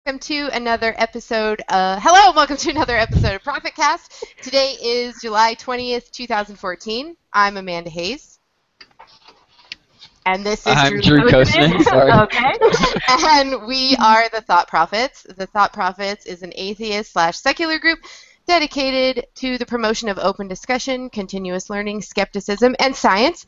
Welcome to another episode. Hello, welcome to another episode of Prophetcast. Today is July 20th, 2014. I'm Amanda Hayes. And this is I'm Drew Kosman. Sorry. Okay. And we are the Thought Prophets. The Thought Prophets is an atheist/secular group dedicated to the promotion of open discussion, continuous learning, skepticism, and science.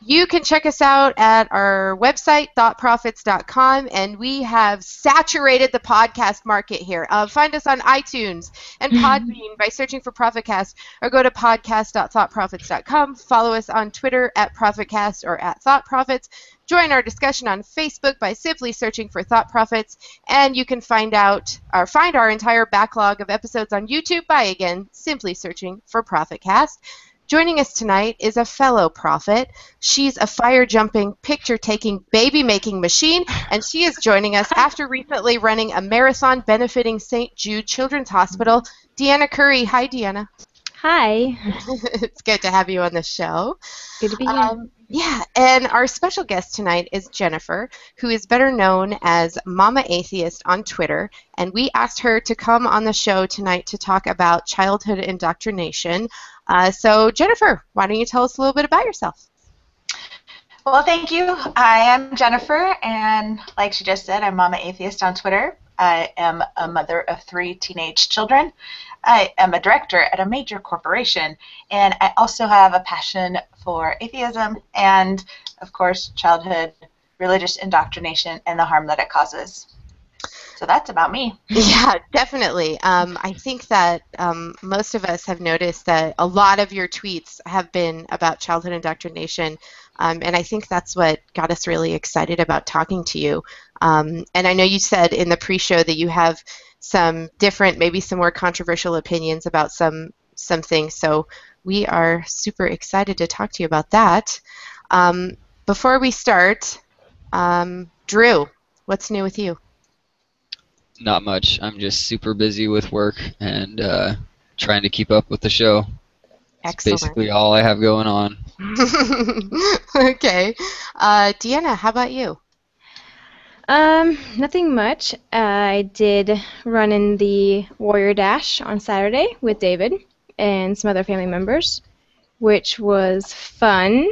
You can check us out at our website, thoughtprophets.com, and we have saturated the podcast market here. Find us on iTunes and Podbean by searching for Prophetcast, or go to podcast.thoughtprophets.com. Follow us on Twitter at Prophetcast or at Thought Prophets. Join our discussion on Facebook by simply searching for Thought Prophets, and you can find our entire backlog of episodes on YouTube by, again, simply searching for Prophetcast. Joining us tonight is a fellow prophet. She's a fire-jumping, picture-taking, baby-making machine, and she is joining us after recently running a marathon benefiting St. Jude Children's Hospital. Deanna Curry. Hi, Deanna. Hi. It's good to have you on the show. Good to be here. Yeah, and our special guest tonight is Jennifer, who is better known as Mama Atheist on Twitter, and we asked her to come on the show tonight to talk about childhood indoctrination. So, Jennifer, why don't you tell us a little bit about yourself? Well, thank you. I am Jennifer, and like she just said, I'm Mama Atheist on Twitter. I am a mother of 3 teenage children. I am a director at a major corporation, and I also have a passion for atheism and, of course, childhood religious indoctrination and the harm that it causes. So that's about me. Yeah, definitely. I think that most of us have noticed that a lot of your tweets have been about childhood indoctrination, and I think that's what got us really excited about talking to you. And I know you said in the pre-show that you have some different, maybe some more controversial opinions about some things, so we are super excited to talk to you about that. Before we start, Drew, what's new with you? Not much. I'm just super busy with work and trying to keep up with the show. That's Excellent. basically all I have going on. Okay. Deanna, how about you? Nothing much. I did run in the Warrior Dash on Saturday with David and some other family members, which was fun.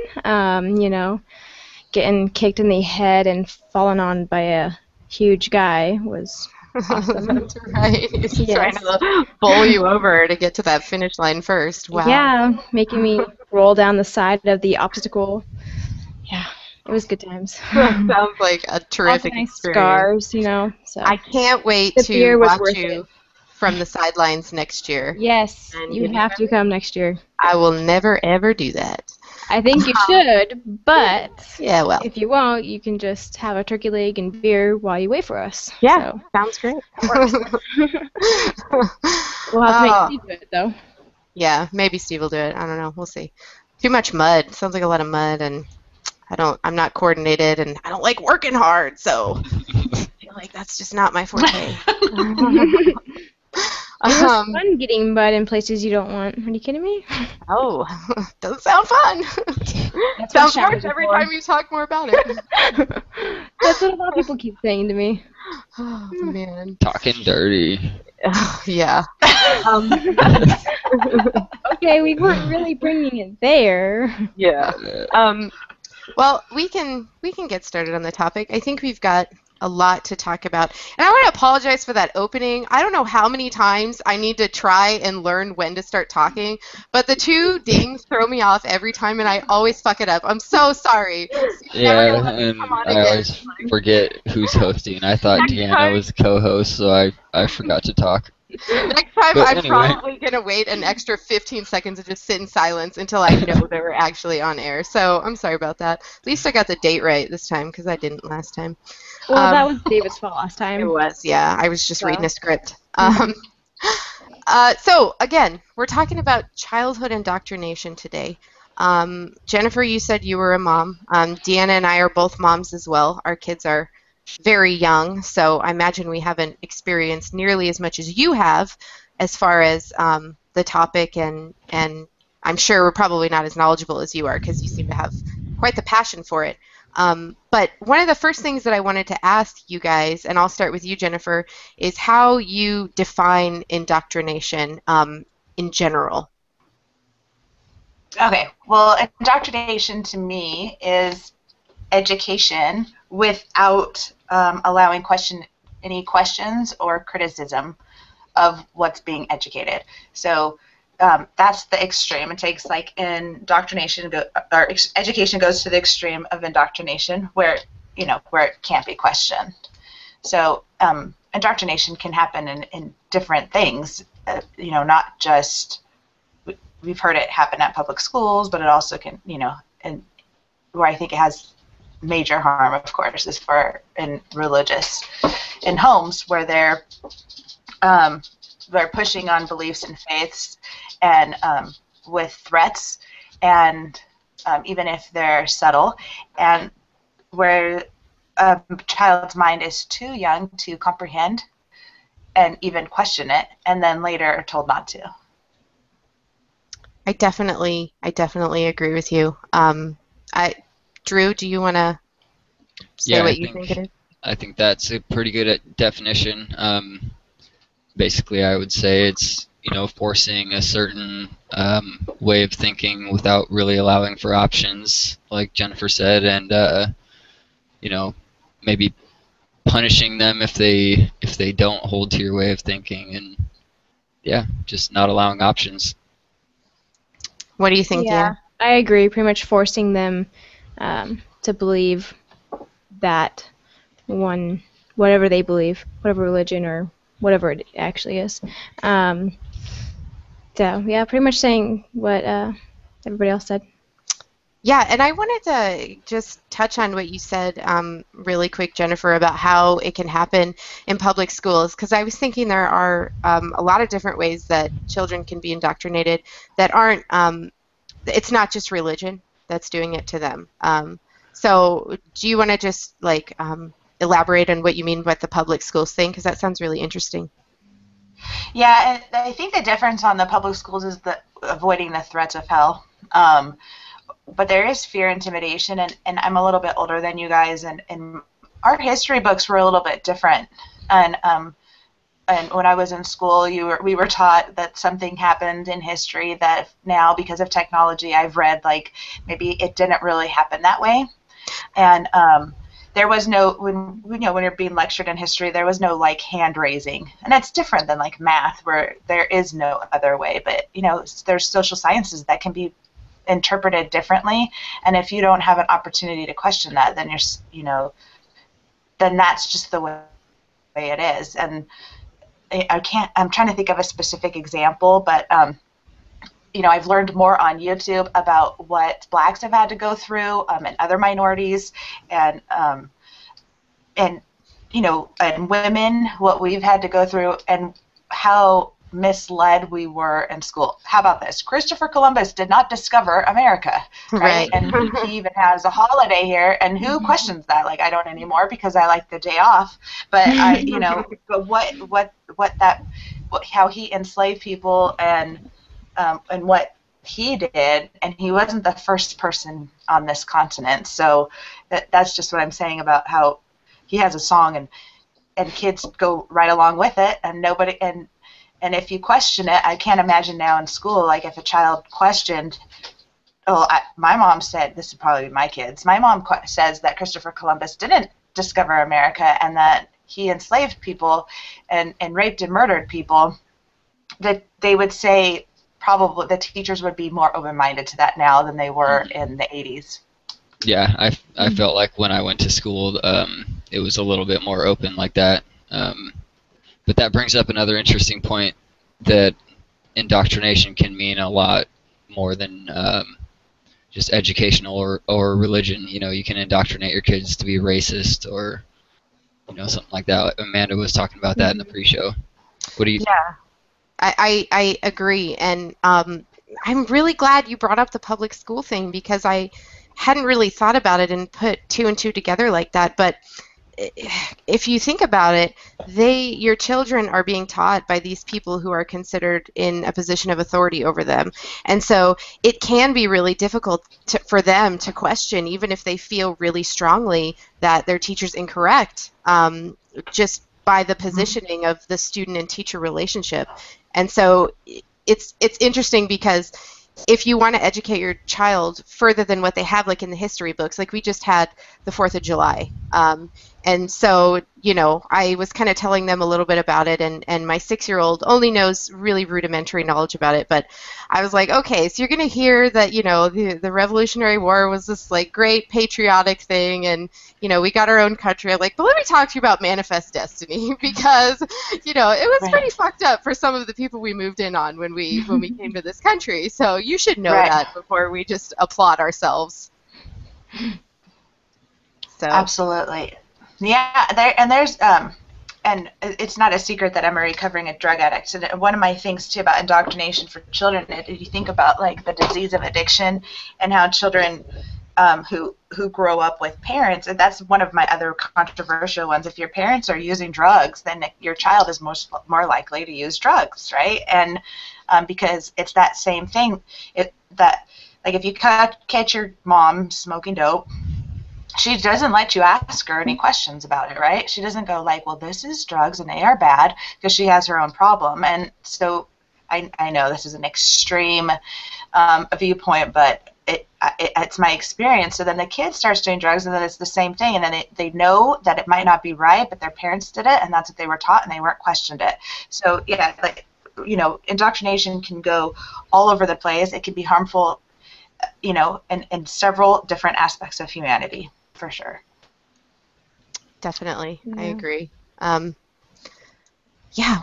Getting kicked in the head and falling on by a huge guy was awesome. That's right. He's just Yes. trying to bowl you over to get to that finish line first. Wow. Yeah, making me roll down the side of the obstacle. Yeah, it was good times. Sounds like a terrific Nice experience. scars, so. I can't wait The to beer was watch worth you it. from the sidelines next year. Yes, And you give me have to come next year. I will never, ever do that. I think you should, but Yeah, well. if you won't, you can just have a turkey leg and beer while you wait for us. Yeah, So sounds great. we'll have to Oh. make you do it, though. Yeah, maybe Steve will do it. I don't know. We'll see. Too much mud. Sounds like a lot of mud, and I'm not coordinated, and I don't like working hard, so I feel like that's just not my forte. It was fun getting mud in places you don't want. Are you kidding me? Oh, doesn't sound fun. That's Sounds what worse showers are every for. time you talk more about it. That's what a lot of people keep saying to me. Oh, man. Talking dirty. Oh, yeah. Okay, we weren't really bringing it there. Yeah. Uh, Well, we can get started on the topic. I think we've got a lot to talk about. And I want to apologize for that opening. I don't know how many times I need to try and learn when to start talking, but the 2 dings throw me off every time, and I always fuck it up. I'm so sorry. yeah, and I always forget who's hosting. I thought Next Deanna time- was co-host, so I forgot to talk. Next time, But I'm anyway. probably going to wait an extra 15 seconds and just sit in silence until I know they were actually on air. So I'm sorry about that. At least I got the date right this time, because I didn't last time. Well, that was David's fault last It time. was, yeah. I was just Well. reading a script. So, again, we're talking about childhood indoctrination today. Jennifer, you said you were a mom. Deanna and I are both moms as well. Our kids are very young, so I imagine we haven't experienced nearly as much as you have as far as the topic, and I'm sure we're probably not as knowledgeable as you are, because you seem to have quite the passion for it. But one of the first things that I wanted to ask you guys, and I'll start with you, Jennifer, is how you define indoctrination in general. Okay, well, indoctrination to me is education without allowing any questions or criticism of what's being educated. So that's the extreme. It takes like indoctrination, or education goes to the extreme of indoctrination, where where it can't be questioned. So indoctrination can happen in different things. Not just we've heard it happen at public schools, but it also can, and where I think it has major harm, of course, is in homes where they're pushing on beliefs and faiths, and with threats, and even if they're subtle, and where a child's mind is too young to comprehend and even question it, and then later are told not to. I definitely agree with you. Drew, do you want to say what you think it is? I think that's a pretty good definition. Basically, I would say it's forcing a certain way of thinking without really allowing for options, like Jennifer said, and maybe punishing them if they don't hold to your way of thinking, and just not allowing options. What do you think, Dan? I agree. Pretty much forcing them to believe that whatever they believe, whatever religion or whatever it actually is. So pretty much saying what everybody else said. Yeah, and I wanted to just touch on what you said really quick, Jennifer, about how it can happen in public schools, because I was thinking there are a lot of different ways that children can be indoctrinated that aren't, it's not just religion that's doing it to them. So do you want to just elaborate on what you mean by the public schools thing, because that sounds really interesting. Yeah, and I think the difference on the public schools is avoiding the threats of hell. But there is fear, intimidation, and I'm a little bit older than you guys, and our history books were a little bit different. And when I was in school, we were taught that something happened in history that now, because of technology, I've read maybe it didn't really happen that way. And there was no, when you're being lectured in history, there was no hand raising, and that's different than math, where there is no other way. But there's social sciences that can be interpreted differently, and if you don't have an opportunity to question that, then then that's just the way it is. And I'm trying to think of a specific example, but I've learned more on YouTube about what blacks have had to go through, and other minorities, and women, what we've had to go through, and how misled we were in school. How about this? Christopher Columbus did not discover America, right? And he even has a holiday here, and who questions that? I don't anymore, because I like the day off. But but how he enslaved people, and what he did, and he wasn't the first person on this continent. So that's just what I'm saying about how he has a song, and kids go right along with it, and nobody, and if you question it, I can't imagine now in school, if a child questioned, my mom said, this would probably be my kids, my mom says that Christopher Columbus didn't discover America, and that he enslaved people and raped and murdered people, that they would say probably the teachers would be more open-minded to that now than they were in the 80s. Yeah, I felt like when I went to school, it was a little bit more open like that. But that brings up another interesting point, that indoctrination can mean a lot more than just educational or religion. You can indoctrinate your kids to be racist or something like that. Amanda was talking about that in the pre-show. What do you think? Yeah, I agree, and I'm really glad you brought up the public school thing, because I hadn't really thought about it and put two and two together like that. But if you think about it, your children are being taught by these people who are considered in a position of authority over them. And so it can be really difficult for them to question, even if they feel really strongly that their teacher's incorrect, just by the positioning of the student and teacher relationship. And so it's interesting because if you want to educate your child further than what they have, like in the history books, like we just had the 4th of July. And so, I was kind of telling them a little bit about it, and my 6-year-old only knows really rudimentary knowledge about it, but I was like, okay, so you're going to hear that, the Revolutionary War was this, like, great patriotic thing, and, we got our own country. I'm like, but let me talk to you about Manifest Destiny, because, it was pretty fucked up for some of the people we moved in on when we came to this country, so you should know that before we just applaud ourselves. So. Absolutely. Yeah, there's and it's not a secret that I'm a recovering drug addict. And one of my things too about indoctrination for children, if you think about like the disease of addiction and how children who grow up with parents, and that's one of my other controversial ones. If your parents are using drugs, then your child is more likely to use drugs, right? And because it's that same thing, like if you catch your mom smoking dope, she doesn't let you ask her any questions about it, right? She doesn't go like, well, this is drugs and they are bad, because she has her own problem. And so I know this is an extreme viewpoint, but it's my experience. So then the kid starts doing drugs, and then it's the same thing. And then they know that it might not be right, but their parents did it, and that's what they were taught, and they weren't questioned it. So, yeah, like, indoctrination can go all over the place. It can be harmful, in several different aspects of humanity. For sure. Definitely. I agree. Yeah,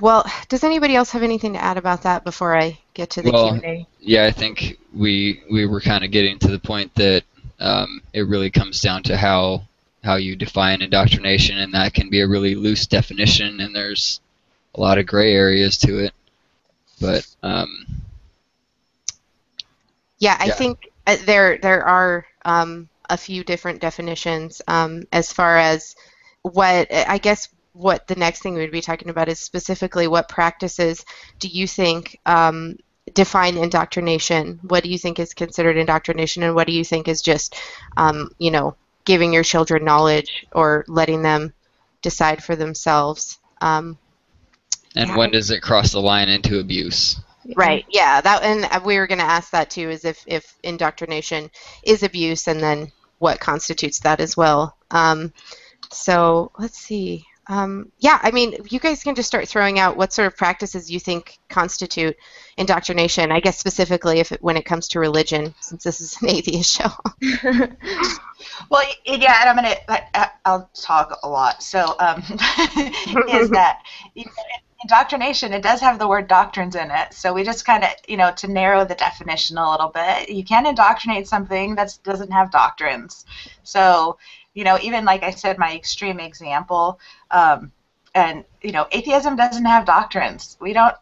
well, does anybody else have anything to add about that before I get to the Q&A? Yeah, I think we were kind of getting to the point that it really comes down to how you define indoctrination, and that can be a really loose definition, and there's a lot of gray areas to it. But I think there are a few different definitions as far as what the next thing we would be talking about is specifically what practices do you think define indoctrination? What do you think is considered indoctrination, and what do you think is just giving your children knowledge or letting them decide for themselves? And when does it cross the line into abuse? Right. Yeah. And we were going to ask that too, is if indoctrination is abuse, and then what constitutes that as well. So let's see. I mean, you guys can just start throwing out what sort of practices you think constitute indoctrination. I guess specifically when it comes to religion, since this is an atheist show. Well, yeah, and I'll talk a lot. So, is that indoctrination? It does have the word doctrines in it, so we just kind of, to narrow the definition a little bit, you can indoctrinate something that doesn't have doctrines. So, even like I said, my extreme example, and atheism doesn't have doctrines.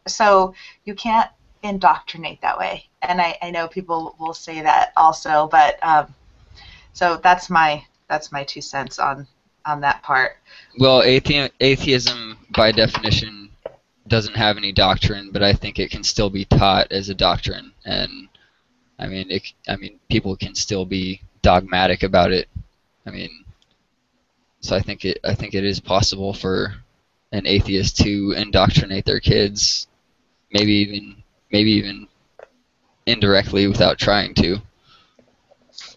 So you can't indoctrinate that way. And I know people will say that also, but so that's my 2 cents on that part. Well, atheism by definition doesn't have any doctrine, but I think it can still be taught as a doctrine, and I mean, people can still be dogmatic about it. So I think it is possible for an atheist to indoctrinate their kids, maybe even indirectly without trying to.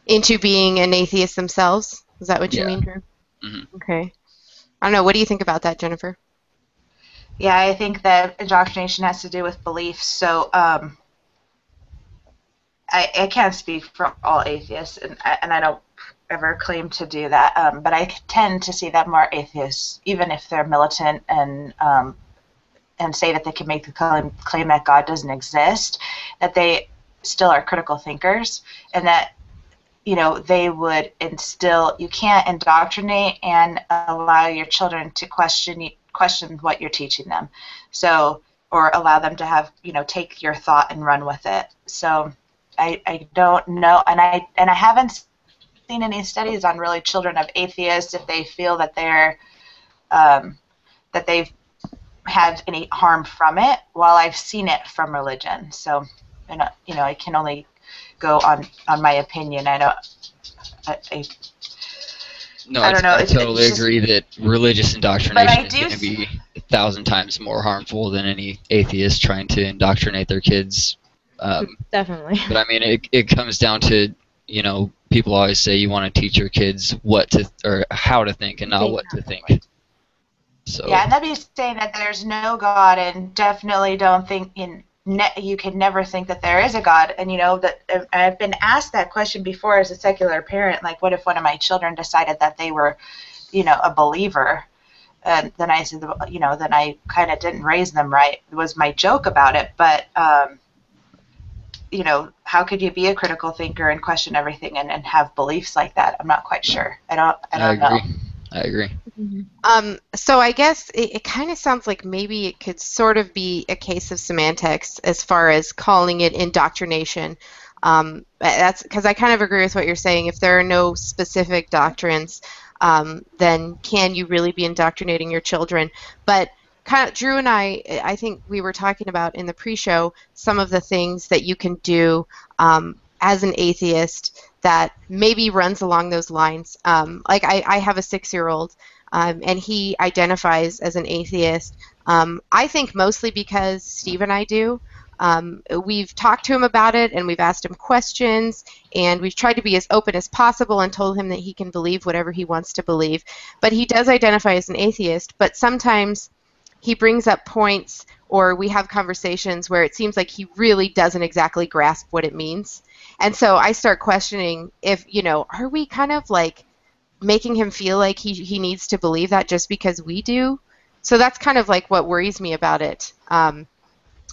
Into being an atheist themselves? Is that what you mean, Drew? Mm-hmm. Okay. I don't know. What do you think about that, Jennifer? Yeah, I think that indoctrination has to do with beliefs. So I can't speak for all atheists, and I don't ever claim to do that, but I tend to see that more atheists, even if they're militant and say that they can make the claim that God doesn't exist, that they still are critical thinkers, and that they would instill. You can't indoctrinate and allow your children to question what you're teaching them, so, or allow them to have take your thought and run with it. So I don't know, and I haven't seen any studies on really children of atheists if they feel that that they've had any harm from it. While I've seen it from religion, so I can only go on my opinion. I don't. I don't know. I totally agree that religious indoctrination is going to be 1,000 times more harmful than any atheist trying to indoctrinate their kids. Definitely. But I mean, it comes down to, people always say you want to teach your kids or how to think and not what to think. So. Yeah, and that'd be saying that there's no God, and definitely don't think you can never think that there is a God. And that I've been asked that question before as a secular parent, like, what if one of my children decided that they were, a believer? And then I said, then I kind of didn't raise them right. It was my joke about it, but how could you be a critical thinker and question everything and have beliefs like that? I'm not quite sure. I don't know. I agree. So I guess it kind of sounds like maybe it could sort of be a case of semantics as far as calling it indoctrination. That's because I kind of agree with what you're saying. If there are no specific doctrines, then can you really be indoctrinating your children? But kind of Drew and I think we were talking about in the pre-show some of the things that you can do as an atheist that maybe runs along those lines. Like I have a 6-year-old, and he identifies as an atheist. I think mostly because Steve and I do. We've talked to him about it, and we've asked him questions, and we've tried to be as open as possible and told him that he can believe whatever he wants to believe. But he does identify as an atheist, but sometimes he brings up points or we have conversations where it seems like he really doesn't exactly grasp what it means. And so I start questioning if, are we kind of like making him feel like he needs to believe that just because we do? So that's kind of like what worries me about it. I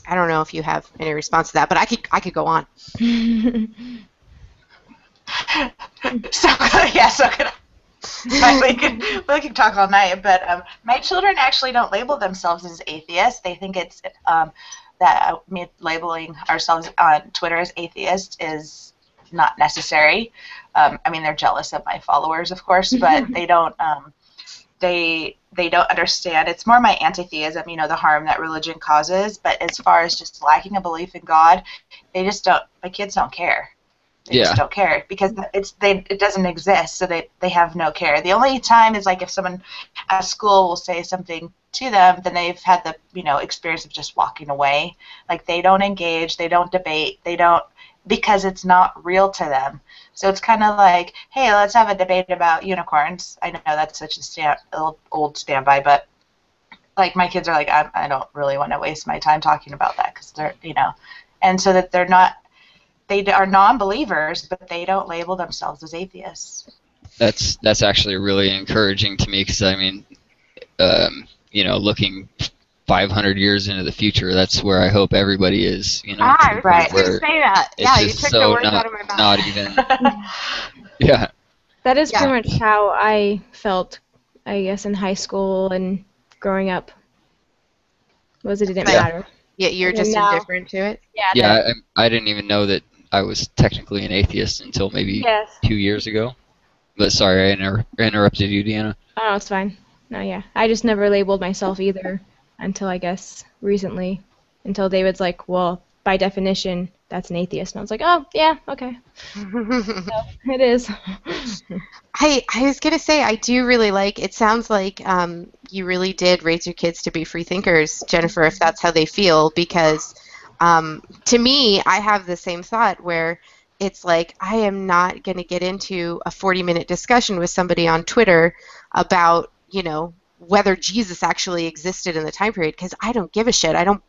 don't know if you have any response to that, but I could go on. So good. we can talk all night, but my children actually don't label themselves as atheists. They think it's that labeling ourselves on Twitter as atheist is not necessary. They're jealous of my followers, of course, but they don't. They don't understand. It's more my anti-theism, the harm that religion causes. But as far as just lacking a belief in God, they just don't. My kids don't care. They just don't care because it doesn't exist, so they have no care. The only time is like if someone at school will say something to them, then they've had the experience of just walking away. Like they don't engage, they don't debate, because it's not real to them. So it's kind of like, hey, let's have a debate about unicorns. I know that's such a old standby, but like my kids are like, I don't really want to waste my time talking about that because they're and so that they're not. They are non-believers, but they don't label themselves as atheists. That's actually really encouraging to me because looking 500 years into the future, that's where I hope everybody is. Right. I was say that. Yeah, you took the words out of my mouth. Not even. Yeah. That is pretty much how I felt, I guess, in high school and growing up. It didn't matter. Yeah, you're just indifferent to it. Yeah. I didn't even know that I was technically an atheist until maybe 2 years ago. But sorry, I interrupted you, Deanna. Oh, it's fine. No, yeah. I just never labeled myself either until, I guess, recently. Until David's like, well, by definition, that's an atheist. And I was like, oh, yeah, okay. So, it is. I was going to say, I do really it sounds like you really did raise your kids to be free thinkers, Jennifer, if that's how they feel, because to me, I have the same thought where it's like I am not going to get into a 40-minute discussion with somebody on Twitter about, whether Jesus actually existed in the time period because I don't give a shit. I don't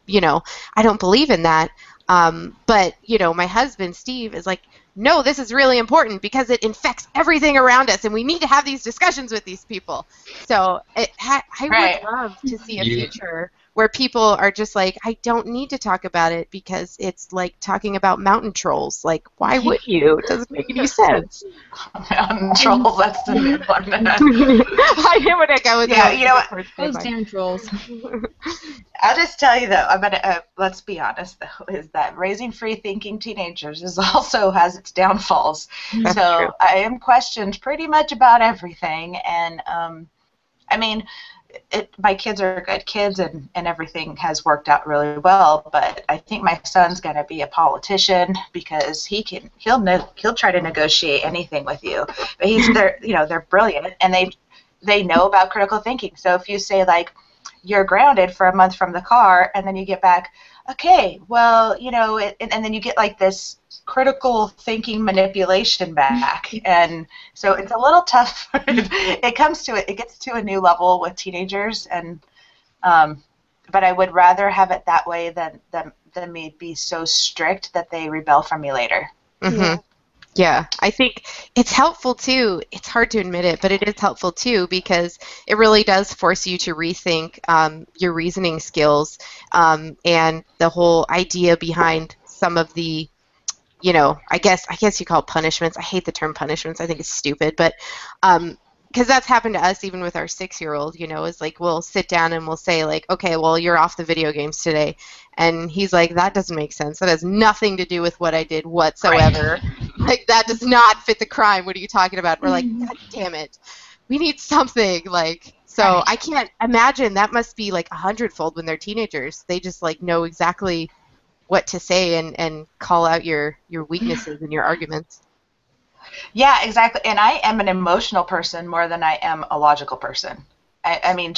believe in that. But, my husband, Steve, is like, no, this is really important because it infects everything around us and we need to have these discussions with these people. So I would love to see a future where people are just like, I don't need to talk about it because it's like talking about mountain trolls. Like, why would you? It doesn't make any sense. Mountain trolls, that's the new one. I hear what I go with. Yeah, you know what? Those damn trolls. I'll just tell you though, I'm gonna let's be honest though, is that raising free thinking teenagers is also has its downfalls. That's So true. I am questioned pretty much about everything, and I mean, my kids are good kids, and everything has worked out really well. But I think my son's gonna be a politician because he'll try to negotiate anything with you. But they're brilliant, and they know about critical thinking. So if you say like, you're grounded for a month from the car, and then you get back, okay, well, and then you get like this critical thinking manipulation back, and so it's a little tough. It gets to a new level with teenagers, and but I would rather have it that way than me be so strict that they rebel from me later. Mm-hmm. Yeah, I think it's helpful too. It's hard to admit it, but it is helpful too because it really does force you to rethink your reasoning skills and the whole idea behind some of the, I guess you call it punishments. I hate the term punishments. I think it's stupid, but because that's happened to us even with our 6-year-old. Is like we'll sit down and we'll say like, okay, well, you're off the video games today, and he's like, that doesn't make sense. That has nothing to do with what I did whatsoever. Right. Like, that does not fit the crime. What are you talking about? We're like, God damn it. We need something. Like, so right. I can't imagine that must be like 100-fold when they're teenagers. They just like know exactly what to say and call out your weaknesses and your arguments. Yeah, exactly. And I am an emotional person more than I am a logical person. I mean,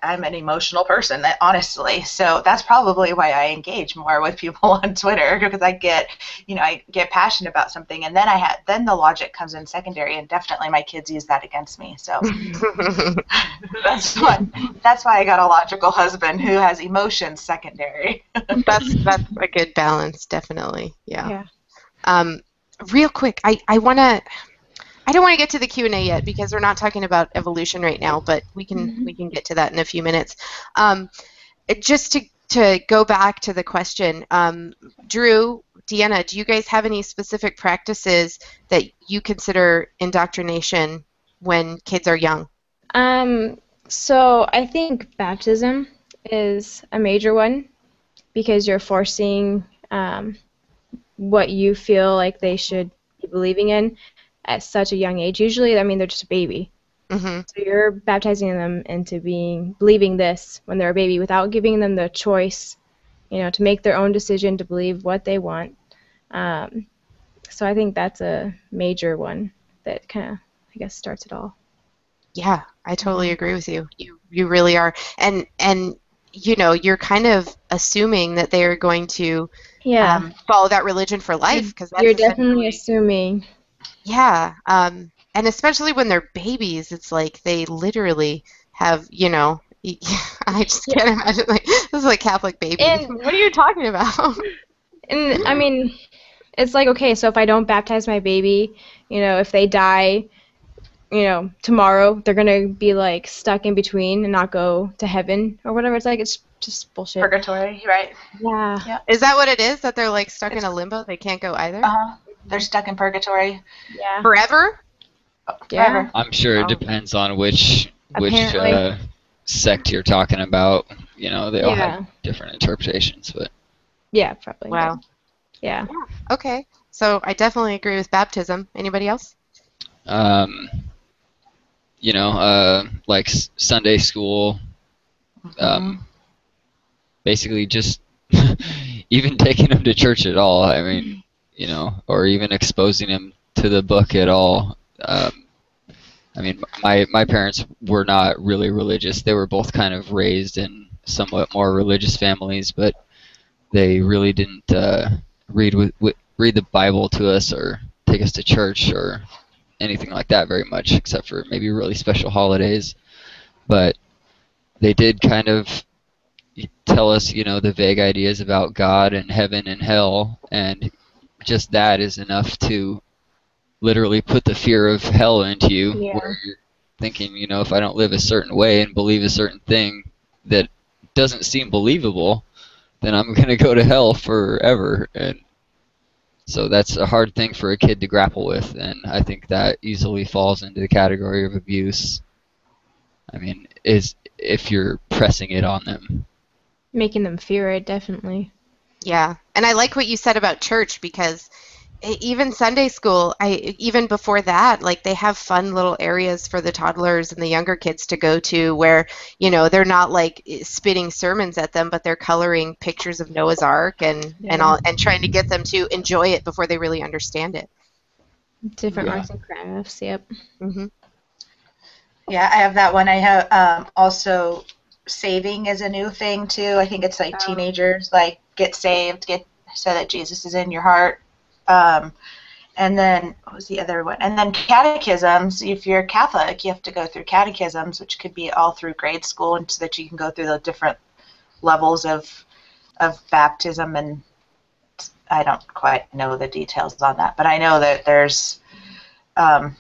I'm an emotional person, honestly. So that's probably why I engage more with people on Twitter, because I get passionate about something, and then the logic comes in secondary, and definitely my kids use that against me. So that's why I got a logical husband who has emotions secondary. That's a good balance, definitely. Yeah. Real quick, I don't want to get to the Q&A yet because we're not talking about evolution right now, but we can get to that in a few minutes. Just to go back to the question, Drew, Deanna, do you guys have any specific practices that you consider indoctrination when kids are young? So I think baptism is a major one because you're forcing what you feel like they should be believing in at such a young age. Usually, I mean, they're just a baby. Mm-hmm. So you're baptizing them into believing this when they're a baby without giving them the choice, to make their own decision to believe what they want. So I think that's a major one that kind of, I guess, starts it all. Yeah, I totally agree with you. You really are. And you're kind of assuming that they are going to follow that religion for life. Because you're definitely assuming. Yeah, and especially when they're babies, it's like they literally have, I just can't imagine, like, this is like Catholic babies. And what are you talking about? And, I mean, it's like, okay, so if I don't baptize my baby, if they die, tomorrow, they're going to be, like, stuck in between and not go to heaven or whatever. It's like, it's just bullshit. Purgatory, right? Yeah. Yep. Is that what it is, that they're, like, stuck in a limbo? They can't go either? Uh-huh. They're stuck in purgatory. Yeah. Forever? Forever. I'm sure it depends on which sect you're talking about. They all have different interpretations, but yeah, probably. Wow. Yeah. Okay. So I definitely agree with baptism. Anybody else? Like Sunday school, basically just even taking them to church at all. I mean, or even exposing them to the book at all. I mean, my parents were not really religious. They were both kind of raised in somewhat more religious families, but they really didn't read the Bible to us or take us to church or anything like that very much, except for maybe really special holidays. But they did kind of tell us, the vague ideas about God and heaven and hell, and just that is enough to literally put the fear of hell into you, where you're thinking, if I don't live a certain way and believe a certain thing that doesn't seem believable, then I'm going to go to hell forever. And so that's a hard thing for a kid to grapple with, and I think that easily falls into the category of abuse. I mean, is if you're pressing it on them. Making them fear it, definitely. Yeah, and I like what you said about church, because even Sunday school, even before that, like, they have fun little areas for the toddlers and the younger kids to go to where, they're not like spitting sermons at them, but they're coloring pictures of Noah's Ark and trying to get them to enjoy it before they really understand it. Different arts and crafts, yep. Mm-hmm. Yeah, I have that one. I have also saving is a new thing too. I think it's like teenagers like get saved, so that Jesus is in your heart. And then what was the other one? And then catechisms. If you're Catholic, you have to go through catechisms, which could be all through grade school, and so that you can go through the different levels of baptism. And I don't quite know the details on that, but I know that there's, but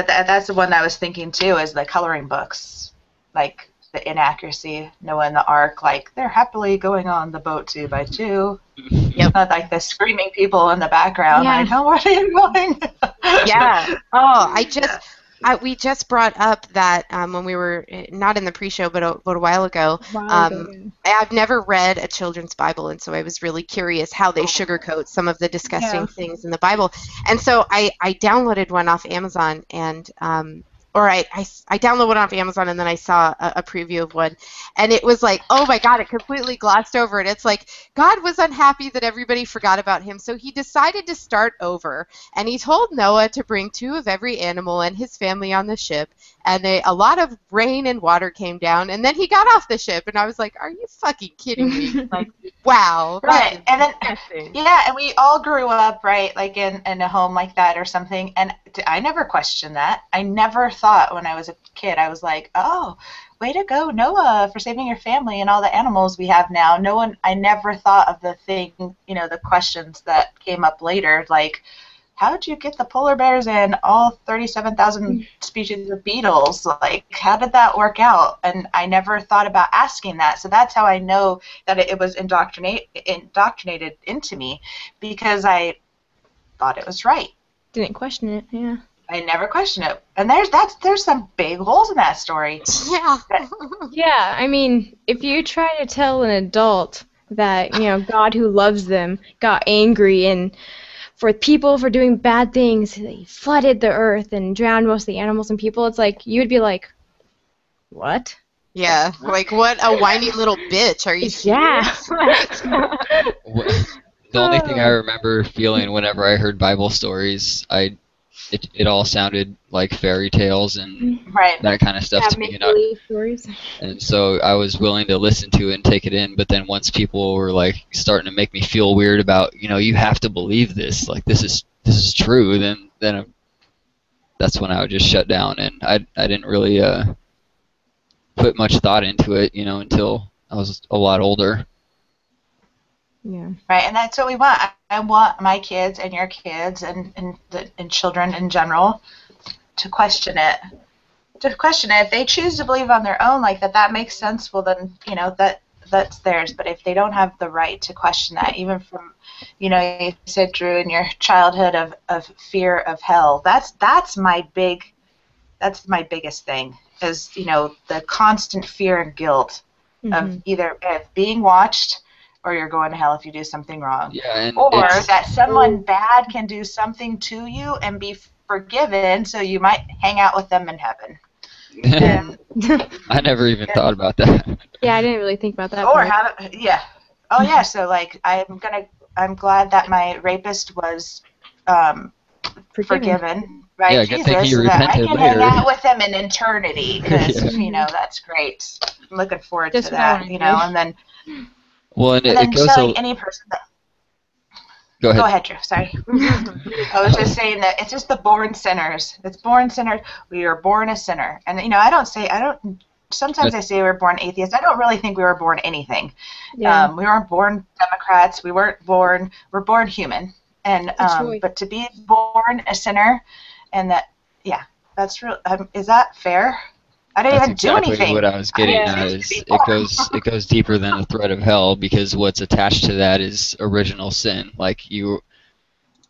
that's the one I was thinking too, is the coloring books, like the inaccuracy, Noah and the Ark, like they're happily going on the boat 2 by 2. Yep. Not like the screaming people in the background, like, oh, where are you going? Yeah. Oh, we just brought up that when we were not in the pre-show, but a while ago. I've never read a children's Bible, and so I was really curious how they sugarcoat some of the disgusting things in the Bible. And so I downloaded one off Amazon, and I downloaded one off Amazon, and then I saw a preview of one, and it was like, oh my God, it completely glossed over it. It's like, God was unhappy that everybody forgot about him, so he decided to start over, and he told Noah to bring 2 of every animal and his family on the ship, and a lot of rain and water came down, and then he got off the ship, and I was like, are you fucking kidding me? Like, wow. Right, and then, and we all grew up, right, like in a home like that or something, and I never questioned that. I never thought when I was a kid, I was like, oh, way to go, Noah, for saving your family and all the animals we have now. I never thought of the thing, the questions that came up later, like, how did you get the polar bears and all 37,000 species of beetles? Like, how did that work out? And I never thought about asking that. So that's how I know that it was indoctrinated into me, because I thought it was right. Didn't question it, yeah. I never questioned it. And there's some big holes in that story. Yeah. Yeah, I mean, if you try to tell an adult that, God who loves them got angry and for people for doing bad things, he flooded the earth and drowned most of the animals and people, it's like, you would be like, what? Yeah, like, what a whiny little bitch, are you serious? Yeah. The only thing I remember feeling whenever I heard Bible stories, it all sounded like fairy tales and that kind of stuff to me. Stories. And so I was willing to listen to it and take it in, but then once people were like starting to make me feel weird about, you have to believe this, like this is true, then that's when I would just shut down, and I didn't really put much thought into it, until I was a lot older. Yeah. Right, and that's what we want. I want my kids and your kids and children in general to question it. If they choose to believe on their own, like that makes sense, well then, that's theirs. But if they don't have the right to question that, even from, you said, Drew, in your childhood of fear of hell, that's my biggest thing, is, the constant fear and guilt of either being watched, or you're going to hell if you do something wrong. Yeah, or that someone bad can do something to you and be forgiven, so you might hang out with them in heaven. I never even thought about that. Yeah, I didn't really think about that. So like, I'm glad that my rapist was forgiven. Right, yeah, Jesus, good thing he so that I repented can later. hang out with him in eternity, because that's great. I'm looking forward to that, and then. Well, and then it goes telling any person that. Go ahead, Drew. Sorry. I was just saying that it's just the born sinners. It's born sinners. We are born a sinner, and sometimes I say we're born atheists. I don't really think we were born anything. Yeah. We weren't born Democrats. We're born human, and but to be born a sinner, and that's real. Is that fair? I didn't That's even do exactly anything. what I was getting Yeah. at. Is it goes deeper than the threat of hell, because what's attached to that is original sin. Like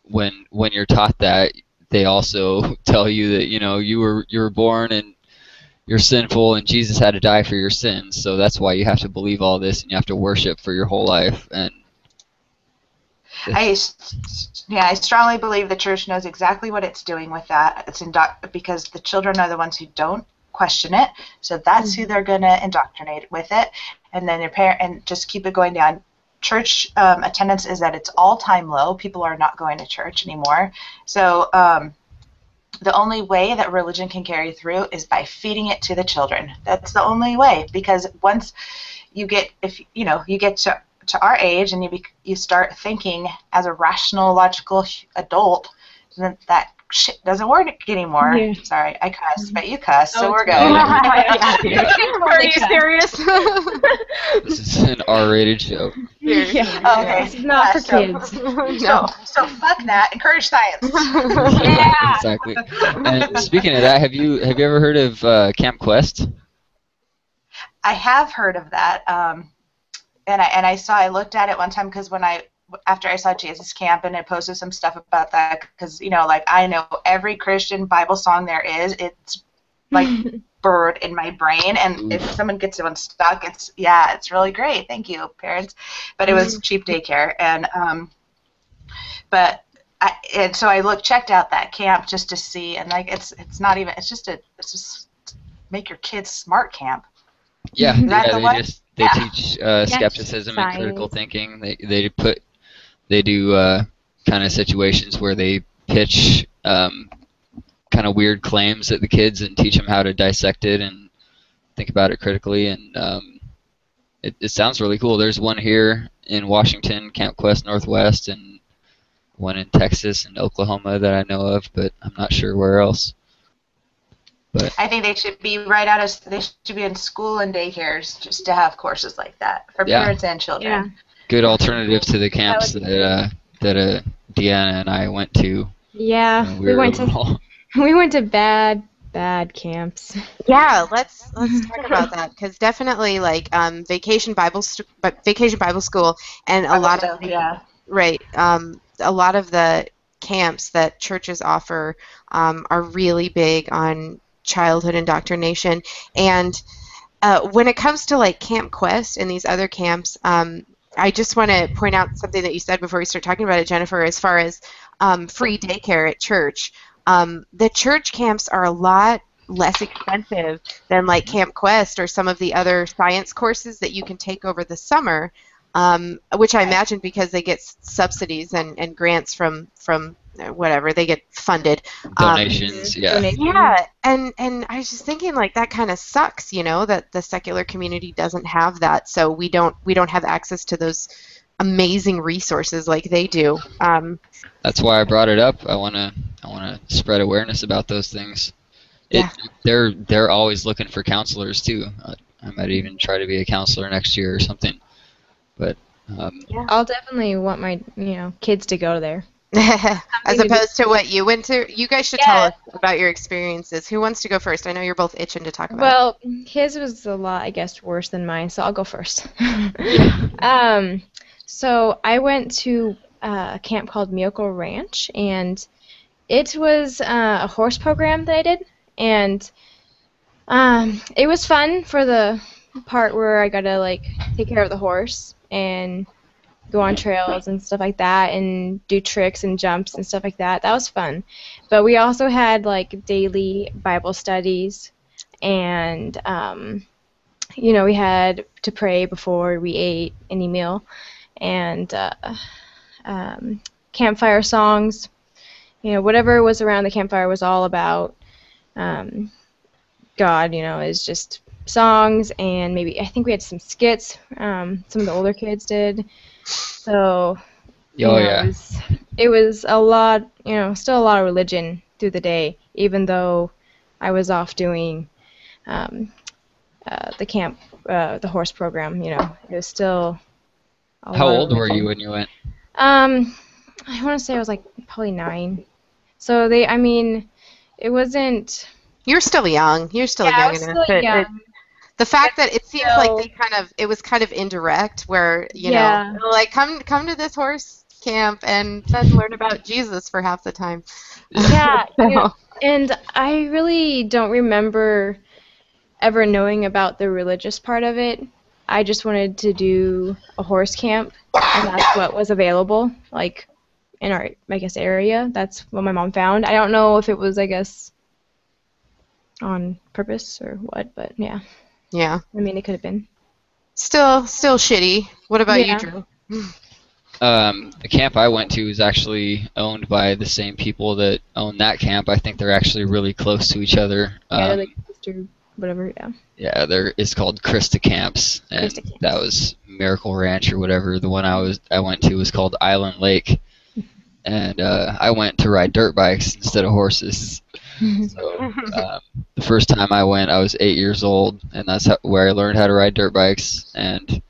when you're taught that, they also tell you that you were born and you're sinful and Jesus had to die for your sins. So that's why you have to believe all this and you have to worship for your whole life. And I strongly believe the church knows exactly what it's doing with that. Because the children are the ones who don't question it, so that's who they're going to indoctrinate with it, and then and just keep it going down. Church attendance is at its all-time low. People are not going to church anymore. So the only way that religion can carry through is by feeding it to the children. That's the only way, because once you get to our age and you start thinking as a rational, logical adult, then that shit doesn't work anymore. Yeah. Sorry, I cuss, but you cuss, so we're good. Are you serious? this is an R-rated show. Yeah. Okay. It's not for so- kids. No. So fuck that. Encourage science. Yeah, exactly. And speaking of that, have you ever heard of Camp Quest? I have heard of that. And I looked at it one time because after I saw Jesus Camp, and I posted some stuff about that, because I know every Christian Bible song there is. It's like bird in my brain, and if someone gets one stuck, it's really great. Thank you, parents. But it was cheap daycare, and so I checked out that camp just to see, and it's just make your kids smart camp. Yeah, Is that the one? they teach skepticism and critical thinking. They do kind of situations where they pitch kind of weird claims at the kids and teach them how to dissect it and think about it critically. And it sounds really cool. There's one here in Washington, Camp Quest Northwest, and one in Texas and Oklahoma that I know of, but I'm not sure where else. But I think they should be they should be in school and daycares just to have courses like that for parents and children. Yeah. good alternative to the camps that Deanna and I went to. Yeah, We went to bad camps. Yeah, let's talk about that, because definitely Vacation Bible School and a lot of a lot of the camps that churches offer are really big on childhood indoctrination. And when it comes to Camp Quest and these other camps, I just want to point out something that you said before we start talking about it, Jennifer, as far as free daycare at church. The church camps are a lot less expensive than Camp Quest or some of the other science courses that you can take over the summer, which I imagine because they get subsidies and grants from whatever, they get funded. Donations, yeah. Yeah, and I was just thinking that kind of sucks, that the secular community doesn't have that, so we don't have access to those amazing resources like they do. That's why I brought it up. I wanna spread awareness about those things. They're always looking for counselors too. I might even try to be a counselor next year or something. But I'll definitely want my kids to go there. As opposed to what you went to. You guys should tell us about your experiences. Who wants to go first? I know you're both itching to talk about it. Well, his was a lot, I guess, worse than mine, so I'll go first. So I went to a camp called Miracle Ranch, and it was a horse program that I did, and it was fun for the part where I got to take care of the horse and go on trails and stuff like that and do tricks and jumps and stuff like that. That was fun. But we also had daily Bible studies, and we had to pray before we ate any meal, and campfire songs. Whatever was around the campfire was all about God. Is just songs, and maybe I think we had some skits. Some of the older kids did. So it was a lot, still a lot of religion through the day, even though I was off doing the camp, the horse program. It was still a How lot of old were religion. you when you went? I want to say I was probably 9. So it wasn't. You're still young. You're still Yeah, I young was enough. still young. The fact that it seems like So- it was kind of indirect, where Yeah. like come to this horse camp and then learn about Jesus for half the time. Yeah, So- and I really don't remember ever knowing about the religious part of it. I just wanted to do a horse camp, and that's what was available, like, in our, I guess, area. That's what my mom found. I don't know if it was, I guess, on purpose or what, but yeah. Yeah. I mean, it could have been. Still shitty. What about you, Yeah. Drew? The camp I went to is actually owned by the same people that own that camp. I think they're actually really close to each other. Yeah, they're like sister, whatever, yeah. Yeah, it's called Krista Camps, and Krista Camps. that was Miracle Ranch or whatever. The one I went to was called Island Lake, and I went to ride dirt bikes instead of horses. So the first time I went, I was 8 years old, and that's where I learned how to ride dirt bikes. And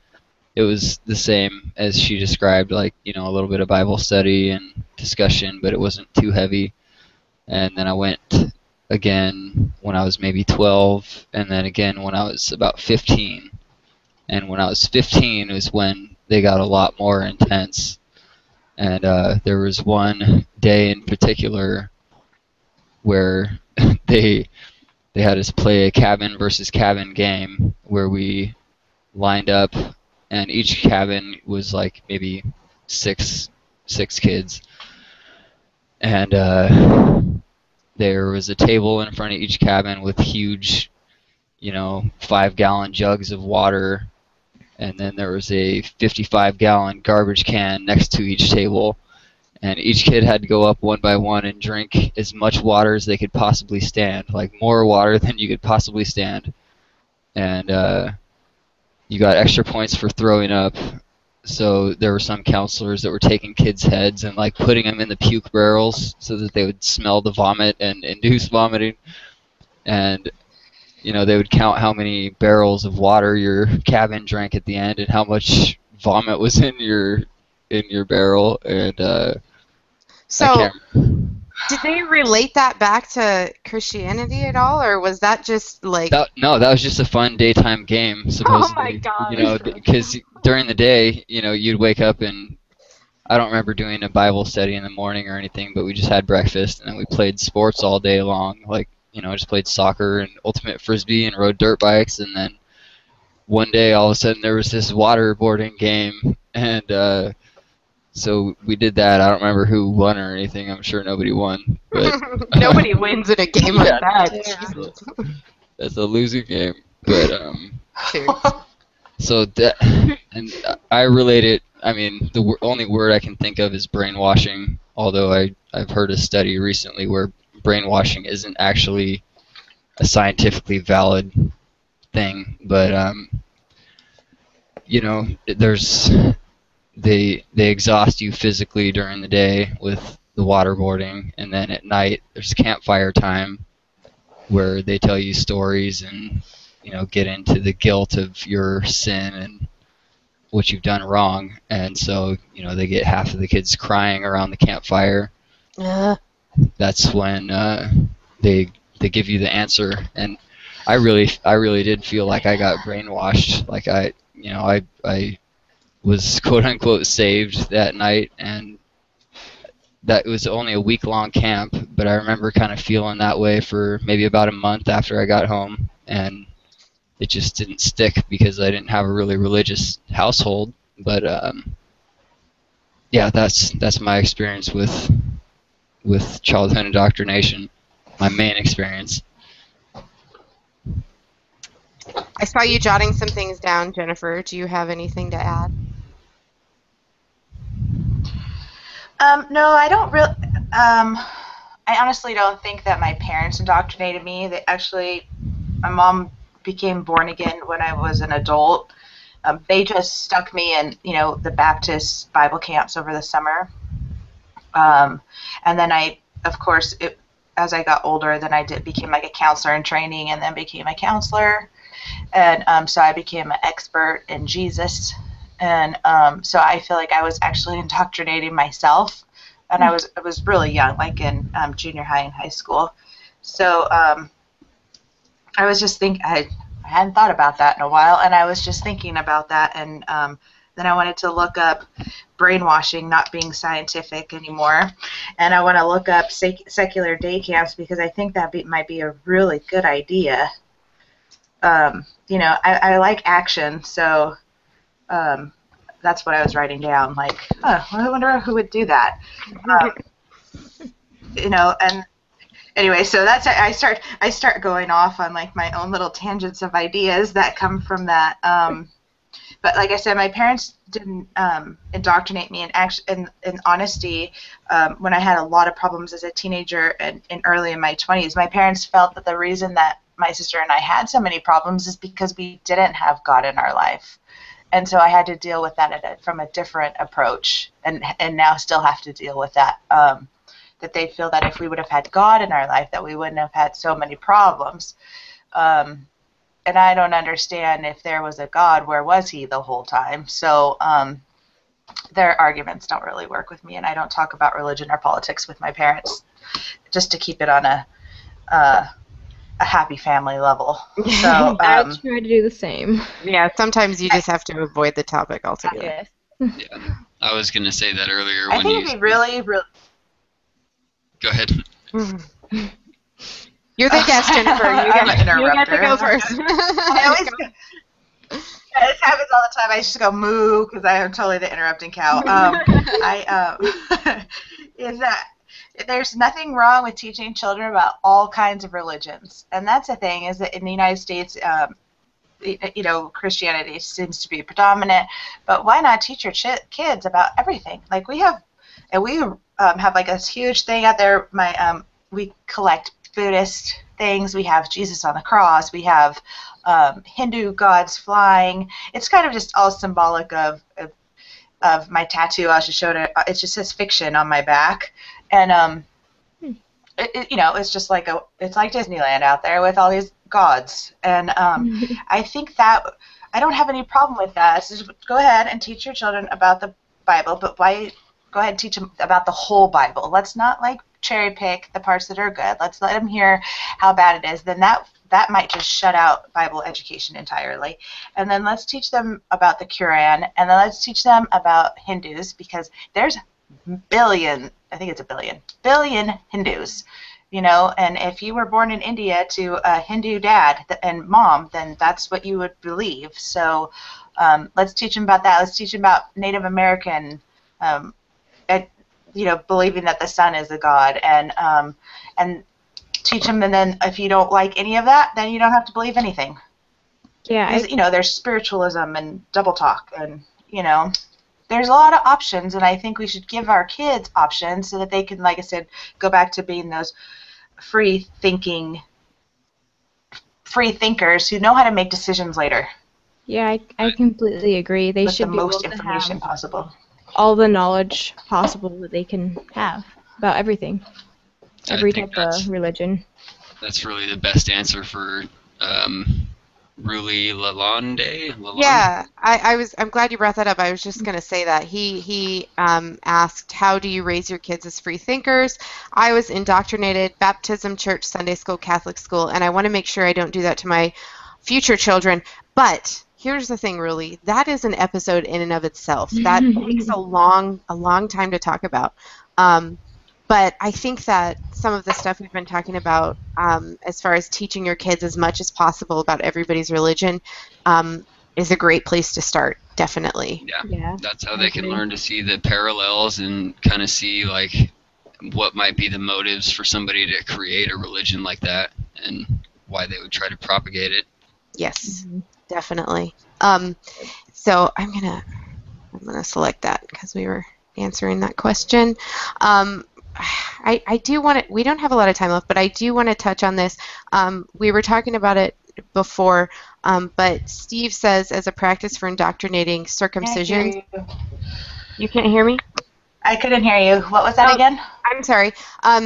it was the same as she described, like, a little bit of Bible study and discussion, but it wasn't too heavy. And then I went again when I was maybe 12, and then again when I was about 15. And when I was 15 was when they got a lot more intense. And there was one day in particular where they had us play a cabin versus cabin game where we lined up, and each cabin was like maybe six kids, and there was a table in front of each cabin with huge 5-gallon jugs of water, and then there was a 55-gallon garbage can next to each table, and each kid had to go up one by one and drink as much water as they could possibly stand, like more water than you could possibly stand. And you got extra points for throwing up. So there were some counselors that were taking kids' heads and like putting them in the puke barrels so that they would smell the vomit and induce vomiting. And they would count how many barrels of water your cabin drank at the end and how much vomit was in your barrel. And So, did they relate that back to Christianity at all, or was that just like? No, that was just a fun daytime game, supposedly. Oh my God! Because during the day, you'd wake up and I don't remember doing a Bible study in the morning or anything, but we just had breakfast and then we played sports all day long. Like, just played soccer and ultimate frisbee and rode dirt bikes. And then one day, all of a sudden, there was this waterboarding game, and so we did that. I don't remember who won or anything. I'm sure nobody won. But nobody wins in a game like that. Yeah. That's a losing game. But so that, and I relate it. I mean, the only word I can think of is brainwashing. Although I've heard a study recently where brainwashing isn't actually a scientifically valid thing. But there's they exhaust you physically during the day with the waterboarding, and then at night there's campfire time where they tell you stories and get into the guilt of your sin and what you've done wrong. And so they get half of the kids crying around the campfire. That's when they give you the answer. And I really did feel like I got brainwashed. Like I was quote unquote saved that night, and that was only a week-long camp, but I remember kind of feeling that way for maybe about a month after I got home, and it just didn't stick because I didn't have a really religious household. But yeah, that's my experience with childhood indoctrination, my main experience. I saw you jotting some things down, Jennifer. Do you have anything to add? No, I don't really. I honestly don't think that my parents indoctrinated me. My mom became born again when I was an adult. They just stuck me in, the Baptist Bible camps over the summer. And then of course, as I got older, then I became like a counselor in training, and then became a counselor. And so I became an expert in Jesus. And so I feel like I was actually indoctrinating myself, and I was really young, like in junior high and high school. So I was just I hadn't thought about that in a while, and I was just thinking about that, and then I wanted to look up brainwashing not being scientific anymore, and I want to look up secular day camps because I think that might be a really good idea. You know, I like action, so that's what I was writing down. Like, oh, I wonder who would do that. You know, and anyway, so that's I start going off on like my own little tangents of ideas that come from that. But like I said, my parents didn't indoctrinate me in honesty. When I had a lot of problems as a teenager and early in my 20s, my parents felt that the reason that my sister and I had so many problems is because we didn't have God in our life. And so I had to deal with that from a different approach, and now still have to deal with that. That they feel that if we would have had God in our life, that we wouldn't have had so many problems. And I don't understand, if there was a God, where was he the whole time? So their arguments don't really work with me, and I don't talk about religion or politics with my parents, just to keep it on a happy family level. So I try to do the same. Yeah, sometimes you just have to avoid the topic altogether. Yes. Yeah, I was gonna say that earlier. I think it'd be really, really. Go ahead. You're the guest, Jennifer. You get to go first. I always this happens all the time. I just go moo because I am totally the interrupting cow. Is that there's nothing wrong with teaching children about all kinds of religions, and that's the thing, is that in the United States, you know, Christianity seems to be predominant, but why not teach your kids about everything? Like we have like this huge thing out there. We collect Buddhist things. We have Jesus on the cross. We have Hindu gods flying. It's kind of just all symbolic of my tattoo. I just showed it. It just says fiction on my back, and you know, it's just like it's like Disneyland out there with all these gods. And I think that I don't have any problem with that. So just go ahead and teach your children about the Bible, but go ahead and teach them about the whole Bible. Let's not like cherry pick the parts that are good. Let's let them hear how bad it is. Then that might just shut out Bible education entirely. And then let's teach them about the Quran, and then let's teach them about Hindus, because there's billion Hindus, you know, and if you were born in India to a Hindu dad and mom, then that's what you would believe. So let's teach them about that. Let's teach them about Native American, you know, believing that the sun is a god, and teach them. And then if you don't like any of that, then you don't have to believe anything. Yeah, you know, there's spiritualism and double talk, and you know, there's a lot of options, and I think we should give our kids options so that they can, like I said, go back to being those free thinkers who know how to make decisions later. Yeah, I completely agree. They with should the be most able to information have possible. all the knowledge possible that they can have about everything, every I think type of religion. That's really the best answer for Ruli Lalonde. Yeah, I'm glad you brought that up. I was just going to say that. He asked, how do you raise your kids as free thinkers? I was indoctrinated, baptism, church, Sunday school, Catholic school, and I want to make sure I don't do that to my future children. But here's the thing, really. That is an episode in and of itself. That takes a long time to talk about. But I think that some of the stuff we've been talking about, as far as teaching your kids as much as possible about everybody's religion, is a great place to start, definitely. Yeah. That's how they can learn to see the parallels and kind of see, like, what might be the motives for somebody to create a religion like that and why they would try to propagate it. Yes, definitely. So I'm gonna select that because we were answering that question. I do want to, we don't have a lot of time left, but I do want to touch on this. We were talking about it before, but Steve says, as a practice for indoctrinating circumcision. You can't hear me? I couldn't hear you. What was that again? I'm sorry.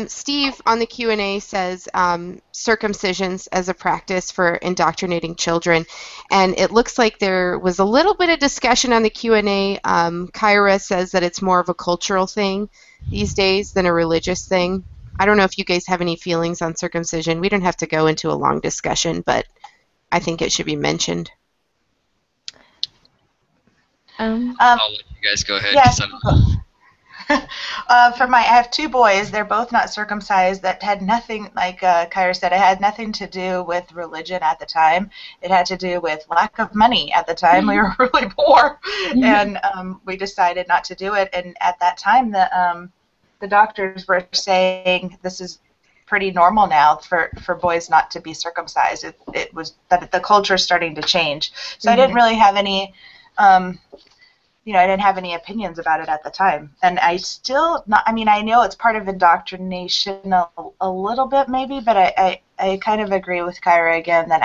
Steve on the Q&A says circumcisions as a practice for indoctrinating children, and it looks like there was a little bit of discussion on the Q&A. Kyra says that it's more of a cultural thing these days than a religious thing. I don't know if you guys have any feelings on circumcision. We don't have to go into a long discussion, but I think it should be mentioned. I'll let you guys go ahead. Yes. I have two boys. They're both not circumcised. That had nothing, like Kyra said, it had nothing to do with religion at the time. It had to do with lack of money at the time. We were really poor, and we decided not to do it. And at that time, the doctors were saying this is pretty normal now for boys not to be circumcised. It was that the culture is starting to change. So I didn't really have any. I didn't have any opinions about it at the time. And I still not, I mean, I know it's part of indoctrination a little bit maybe, but I kind of agree with Kyra again that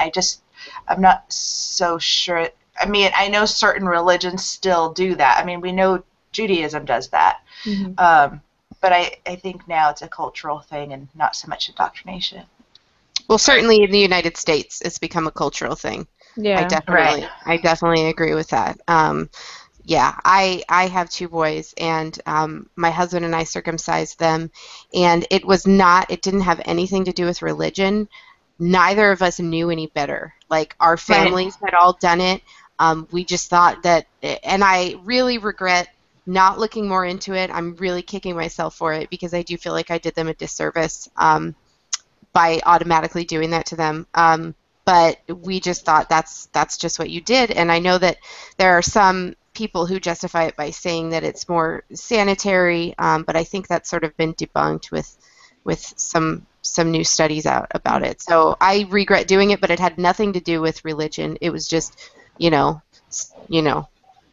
I'm not so sure. I mean, I know certain religions still do that. I mean, we know Judaism does that. But I think now it's a cultural thing and not so much indoctrination. Well, certainly in the United States, it's become a cultural thing. Yeah. I definitely agree with that. Yeah, I have two boys, and my husband and I circumcised them, and it didn't have anything to do with religion. Neither of us knew any better. Like, our families had all done it. We just thought that, and I really regret not looking more into it. I'm really kicking myself for it because I do feel like I did them a disservice by automatically doing that to them. But we just thought that's just what you did, and I know that there are some people who justify it by saying that it's more sanitary, but I think that's sort of been debunked with some new studies out about it. So I regret doing it, but it had nothing to do with religion. It was just,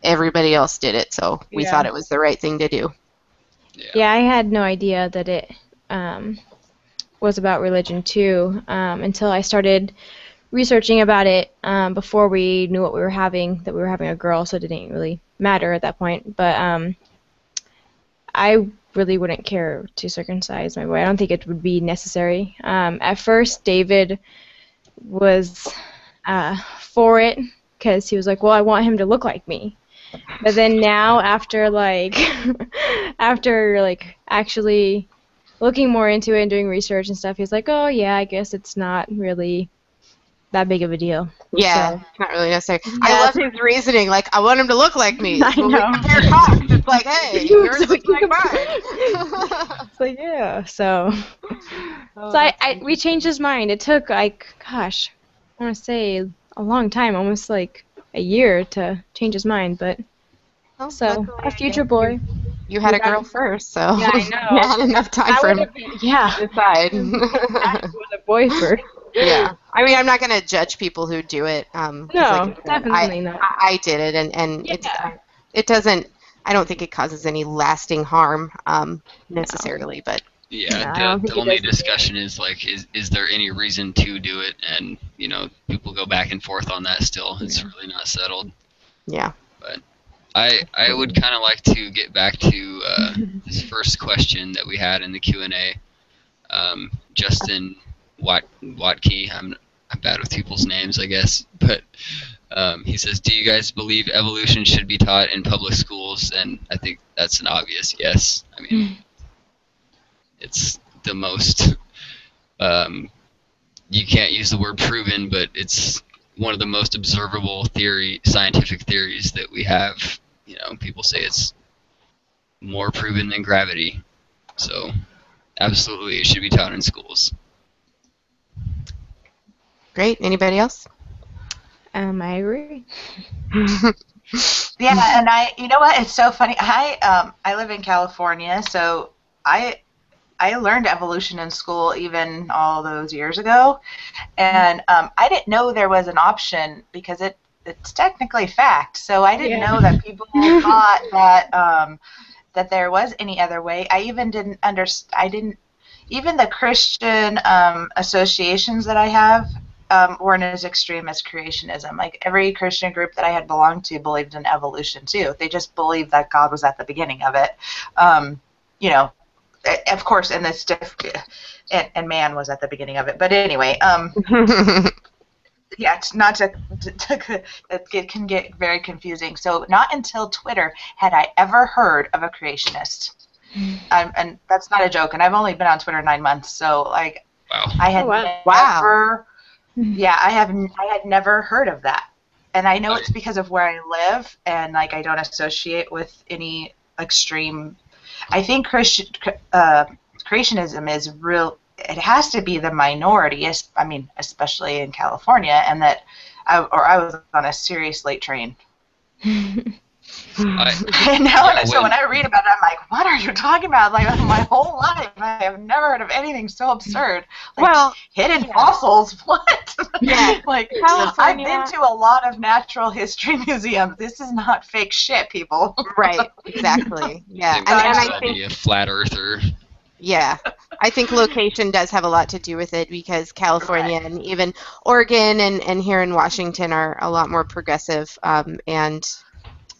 everybody else did it, so we thought it was the right thing to do. Yeah, I had no idea that it was about religion too until I started researching about it before we knew what we were having, that we were having a girl, so it didn't really matter at that point. But I really wouldn't care to circumcise my boy. I don't think it would be necessary. At first, David was for it because he was like, well, I want him to look like me. But then now, after actually looking more into it and doing research and stuff, he's like, oh yeah, I guess it's not really that big of a deal. Yeah, so, not really necessary. Yeah. I love his reasoning. Like, I want him to look like me. I know. When we compare costs, it's like, hey, yours looks like mine. It's like, yeah. So we changed his mind. It took I want to say a long time, almost like a year to change his mind. But so a future boy. You had a girl first, so yeah, I know. You had enough time for him to decide. With a boy first. Yeah, I mean, I'm not going to judge people who do it. No, definitely not. I did it, and it doesn't. I don't think it causes any lasting harm necessarily, but yeah, the only discussion is like, is there any reason to do it? And people go back and forth on that still. It's really not settled. Yeah, but I would kind of like to get back to this first question that we had in the Q&A. Justin Watkey, I'm bad with people's names, I guess, but he says, do you guys believe evolution should be taught in public schools? And I think that's an obvious yes. I mean, it's the most, you can't use the word proven, but it's one of the most observable scientific theories that we have. People say it's more proven than gravity. So absolutely, it should be taught in schools. Great. Anybody else? I agree. Yeah, and you know what? It's so funny. I live in California, so I learned evolution in school even all those years ago, and I didn't know there was an option because it's technically fact. So I didn't know that people thought that there was any other way. I even didn't understand. Even the Christian associations that I have weren't as extreme as creationism. Like, every Christian group that I had belonged to believed in evolution too. They just believed that God was at the beginning of it. Of course, and and man was at the beginning of it. But anyway, yeah, it's not to it can get very confusing. So not until Twitter had I ever heard of a creationist. and that's not a joke. And I've only been on Twitter 9 months, so like, Wow. I had Wow. I had never heard of that, and I know it's because of where I live, and like I don't associate with any extreme. I think creationism is real. It has to be the minority. I mean, especially in California, and that I was on a serious late train. So when I read about it, I'm like, what are you talking about? Like, my whole life, I have never heard of anything so absurd. Like, hidden fossils, what? Yeah. Like, I've been to a lot of natural history museums. This is not fake shit, people. Right, exactly. Yeah. They And might I as well think, be a flat earther. yeah, I think location does have a lot to do with it because California and even Oregon and here in Washington are a lot more progressive and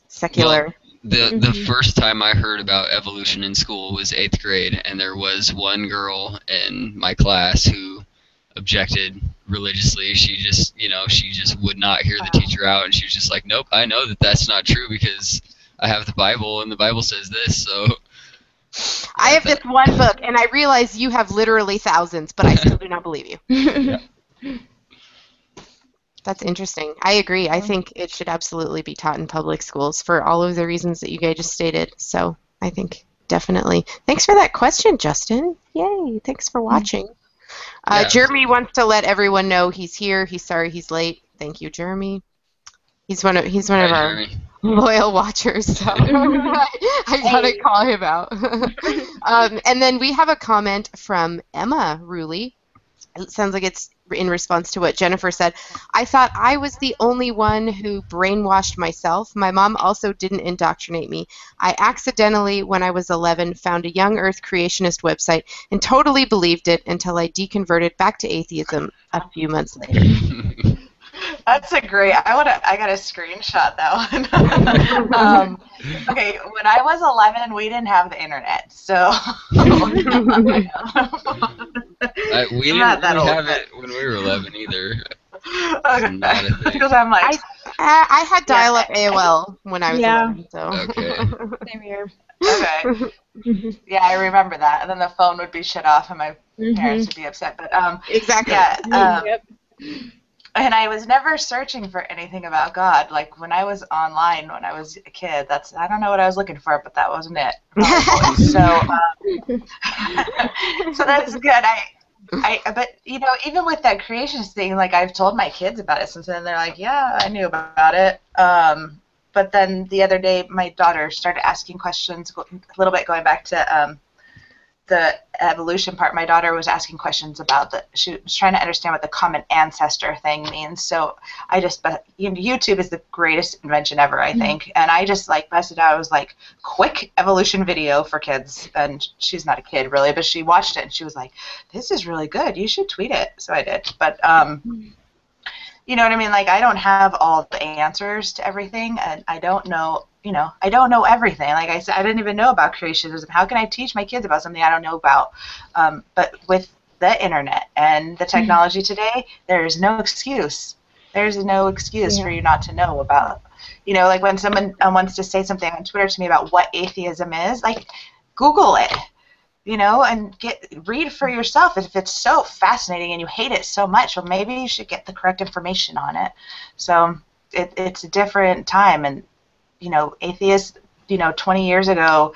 secular. Well, the first time I heard about evolution in school was 8th grade, and there was one girl in my class who objected religiously. She just would not hear the teacher out, and she was just like, nope, I know that that's not true because I have the Bible, and the Bible says this, so... I have this one book, and I realize you have literally thousands, but I still do not believe you. Yeah. That's interesting. I agree. I think it should absolutely be taught in public schools for all of the reasons that you guys just stated. So I think definitely. Thanks for that question, Justin. Yay. Thanks for watching. Yeah. Jeremy wants to let everyone know he's here. He's sorry he's late. Thank you, Jeremy. He's one of our Jeremy. loyal watchers, so I gotta call him out. And then we have a comment from Emma Ruley. It sounds like it's in response to what Jennifer said. I thought I was the only one who brainwashed myself. My mom also didn't indoctrinate me. I accidentally, when I was 11, found a young Earth creationist website and totally believed it until I deconverted back to atheism a few months later. That's a great. I got to screenshot that one. Okay, when I was 11, we didn't have the internet, so We didn't really have it when we were 11 either. Okay. Not a thing. Because I'm like, I had dial-up AOL when I was 11, so. Okay. Same here. okay, yeah, I remember that, and then the phone would be shut off, and my parents would be upset. But Exactly. yeah. Yep. And I was never searching for anything about God. Like when I was online, when I was a kid, I don't know what I was looking for, but that wasn't it. So that's good. But even with that creationist thing, like I've told my kids about it since then. They're like, yeah, I knew about it. But then the other day, my daughter started asking questions. A little bit going back to the evolution part, my daughter was asking questions about she was trying to understand what the common ancestor thing means. So YouTube is the greatest invention ever, I think. And I just like busted out. It was like quick evolution video for kids. And she's not a kid really, but she watched it and she was like, this is really good. You should tweet it. So I did. But you know what I mean? Like I don't have all the answers to everything, and I don't know. I don't know everything. Like I said, I didn't even know about creationism. How can I teach my kids about something I don't know about? But with the internet and the technology today, there is no excuse. There's no excuse for you not to know about. Like when someone wants to say something on Twitter to me about what atheism is, like Google it. And read for yourself. If it's so fascinating and you hate it so much, well, maybe you should get the correct information on it. So it's a different time, and atheists, 20 years ago,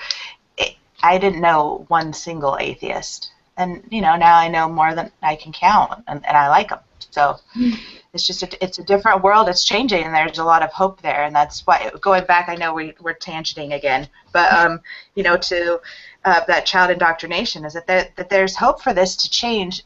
I didn't know one single atheist, and now I know more than I can count, and I like them. So it's just it's a different world. It's changing, and there's a lot of hope there, and that's why going back. I know we're tangenting again, but to that child indoctrination is that there's hope for this to change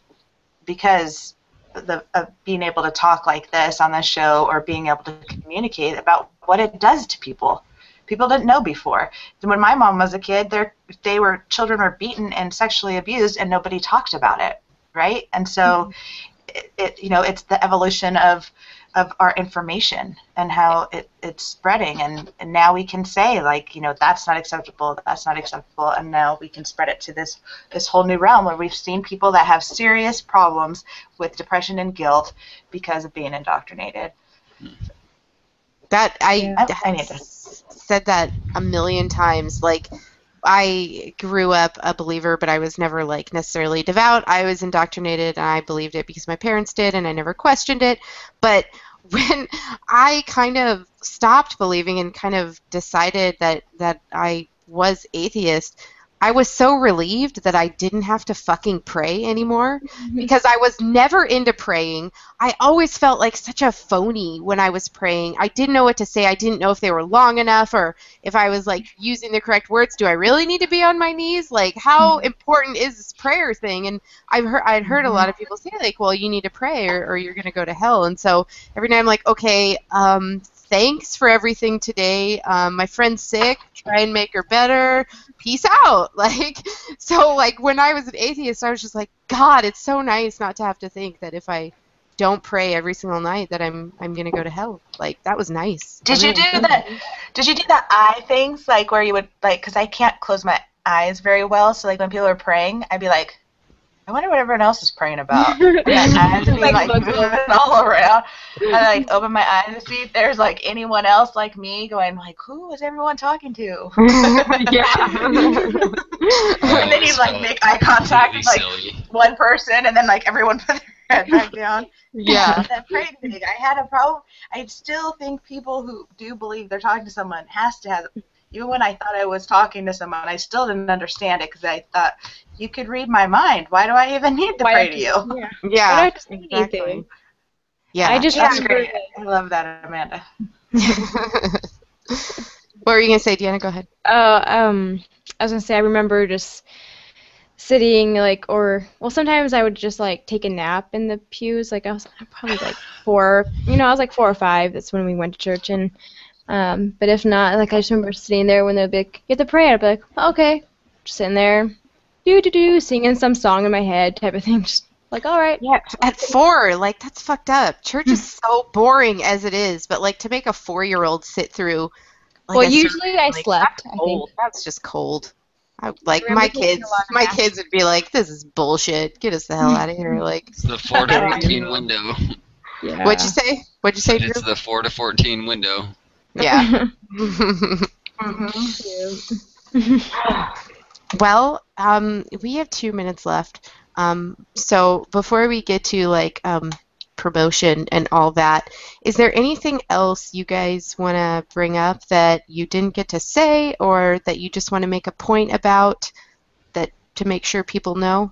because of being able to talk like this on the show or being able to communicate about what it does to people. People didn't know before. When my mom was a kid, children were beaten and sexually abused, and nobody talked about it, right? And so, it's the evolution of our information and how it's spreading, and now we can say that's not acceptable, and now we can spread it to this whole new realm where we've seen people that have serious problems with depression and guilt because of being indoctrinated. That I need to said that a million times. Like I grew up a believer, but I was never like necessarily devout. I was indoctrinated, and I believed it because my parents did, and I never questioned it. But when I kind of stopped believing and kind of decided that I was atheist, I was so relieved that I didn't have to fucking pray anymore because I was never into praying. I always felt like such a phony when I was praying. I didn't know what to say. I didn't know if they were long enough or if I was like using the correct words. Do I really need to be on my knees? Like, how important is this prayer thing? And I'd heard a lot of people say like, well, you need to pray or you're going to go to hell. And so every night I'm like, okay, thanks for everything today. My friend's sick. Try and make her better. Peace out. Like, so like when I was an atheist, I was just like, God, it's so nice not to have to think that if I don't pray every single night that I'm gonna go to hell. Like, that was nice. Did you do the eye things, like where you would like? Because I can't close my eyes very well, so like when people are praying, I'd be like, I wonder what everyone else is praying about. And my eyes would be like moving all around. And I like open my eyes to see if there's like anyone else like me going like, who is everyone talking to? And then you like make eye contact with like one person, and then like everyone put their head back down. Yeah. That praying thing, I had a problem. I still think people who do believe they're talking to someone has to have. Even when I thought I was talking to someone, I still didn't understand it because I thought, you could read my mind. Why do I even need to pray to you? Yeah. Exactly. Yeah. I just That's remember great. I love that, Amanda. What were you gonna say, Deanna? Go ahead. I was gonna say I remember just sitting sometimes I would just like take a nap in the pews. Like I was probably like 4, I was like 4 or 5. That's when we went to church, and but if not, like I just remember sitting there when they'd be like, you have to pray. I'd be like, okay, just sitting there, singing some song in my head, type of thing. Just like, all right. Yeah. At 4, like that's fucked up. Church is so boring as it is, but like to make a 4-year-old sit through. Like, well, usually I slept. I think cold. That's just cold. Like my kids would be like, "This is bullshit. Get us the hell out of here!" Like It's the 4 to 14 window. Yeah. What'd you say? It's the 4 to 14 window. Yeah. Well, we have 2 minutes left. So before we get to like promotion and all that, is there anything else you guys want to bring up that you didn't get to say or that you just want to make a point about that to make sure people know?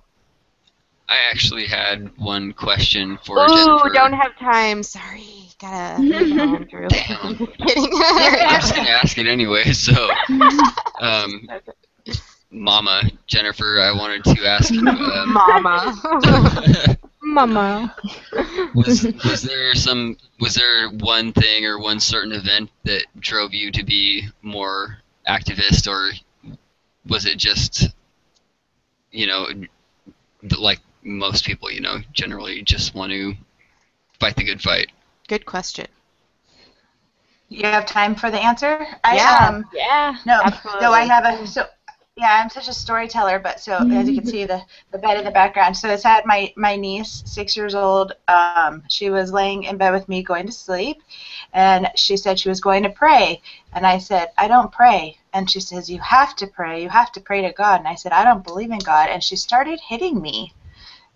I actually had one question for Ooh, Jennifer. don't have time. Sorry. Gotta move on, Drew. Damn. Kidding. I was going to ask it anyway, so... Mama, Jennifer, I wanted to ask you... Mama. Was there one thing or one certain event that drove you to be more activist, or was it just, like most people, generally just want to fight the good fight? Good question. You have time for the answer? Yeah. No, Absolutely. I have I'm such a storyteller, but so as you can see the bed in the background. So it's had my niece, 6 years old. She was laying in bed with me going to sleep, and she said she was going to pray. And I said, I don't pray. And she says, you have to pray. You have to pray to God. And I said, I don't believe in God. And she started hitting me.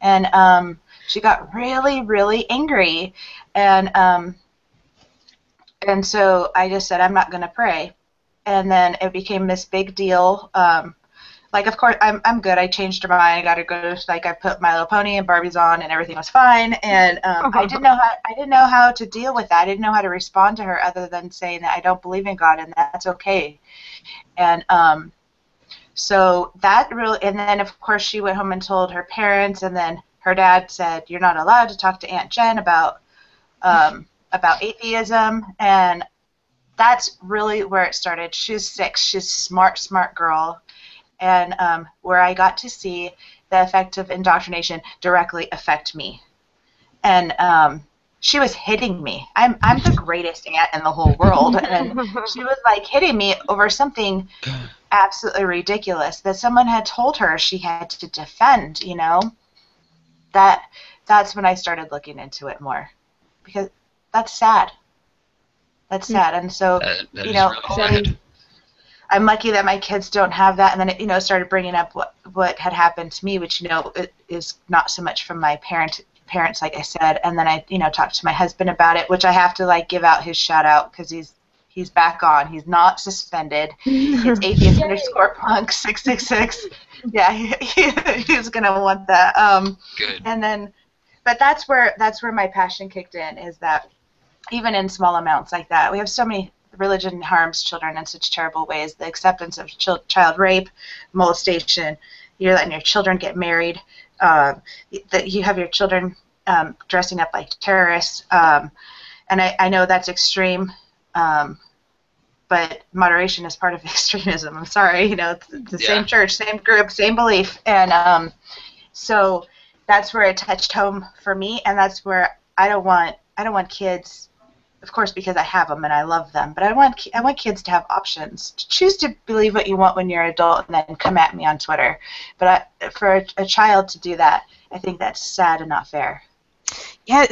And she got really, really angry. And so I just said, I'm not going to pray. And then it became this big deal. Like, of course, I'm good. I changed her mind. I got her good. Like, I put My Little Pony and Barbie's on, and everything was fine. And I didn't know how to deal with that. I didn't know how to respond to her other than saying that I don't believe in God, and that's okay. And so that really. And then, of course, she went home and told her parents, and then her dad said, "You're not allowed to talk to Aunt Jen about atheism." And that's really where it started. She's 6. She's a smart girl. And where I got to see the effect of indoctrination directly affect me. And she was hitting me. I'm the greatest aunt in the whole world. And she was like hitting me over something absolutely ridiculous that someone had told her she had to defend, That's when I started looking into it more. Because that's sad. That's sad. And so, that is really sad. I'm lucky that my kids don't have that. And then it, started bringing up what had happened to me, which, it is not so much from my parents, like I said. And then I, talked to my husband about it, which I have to like give out his shout out because he's back on. He's not suspended. It's atheist_punk 666. Yeah, he's gonna want that. Good. And then, but that's where my passion kicked in, is that even in small amounts like that, we have so many. Religion harms children in such terrible ways. The acceptance of child rape, molestation, you're letting your children get married, that you have your children dressing up like terrorists, and I know that's extreme, but moderation is part of extremism. I'm sorry, it's the same church, same group, same belief, and so that's where it touched home for me, and that's where I don't want kids. Of course, because I have them and I love them, but I want kids to have options. To choose to believe what you want when you're an adult and then come at me on Twitter. But for a child to do that, I think that's sad and not fair. Yeah,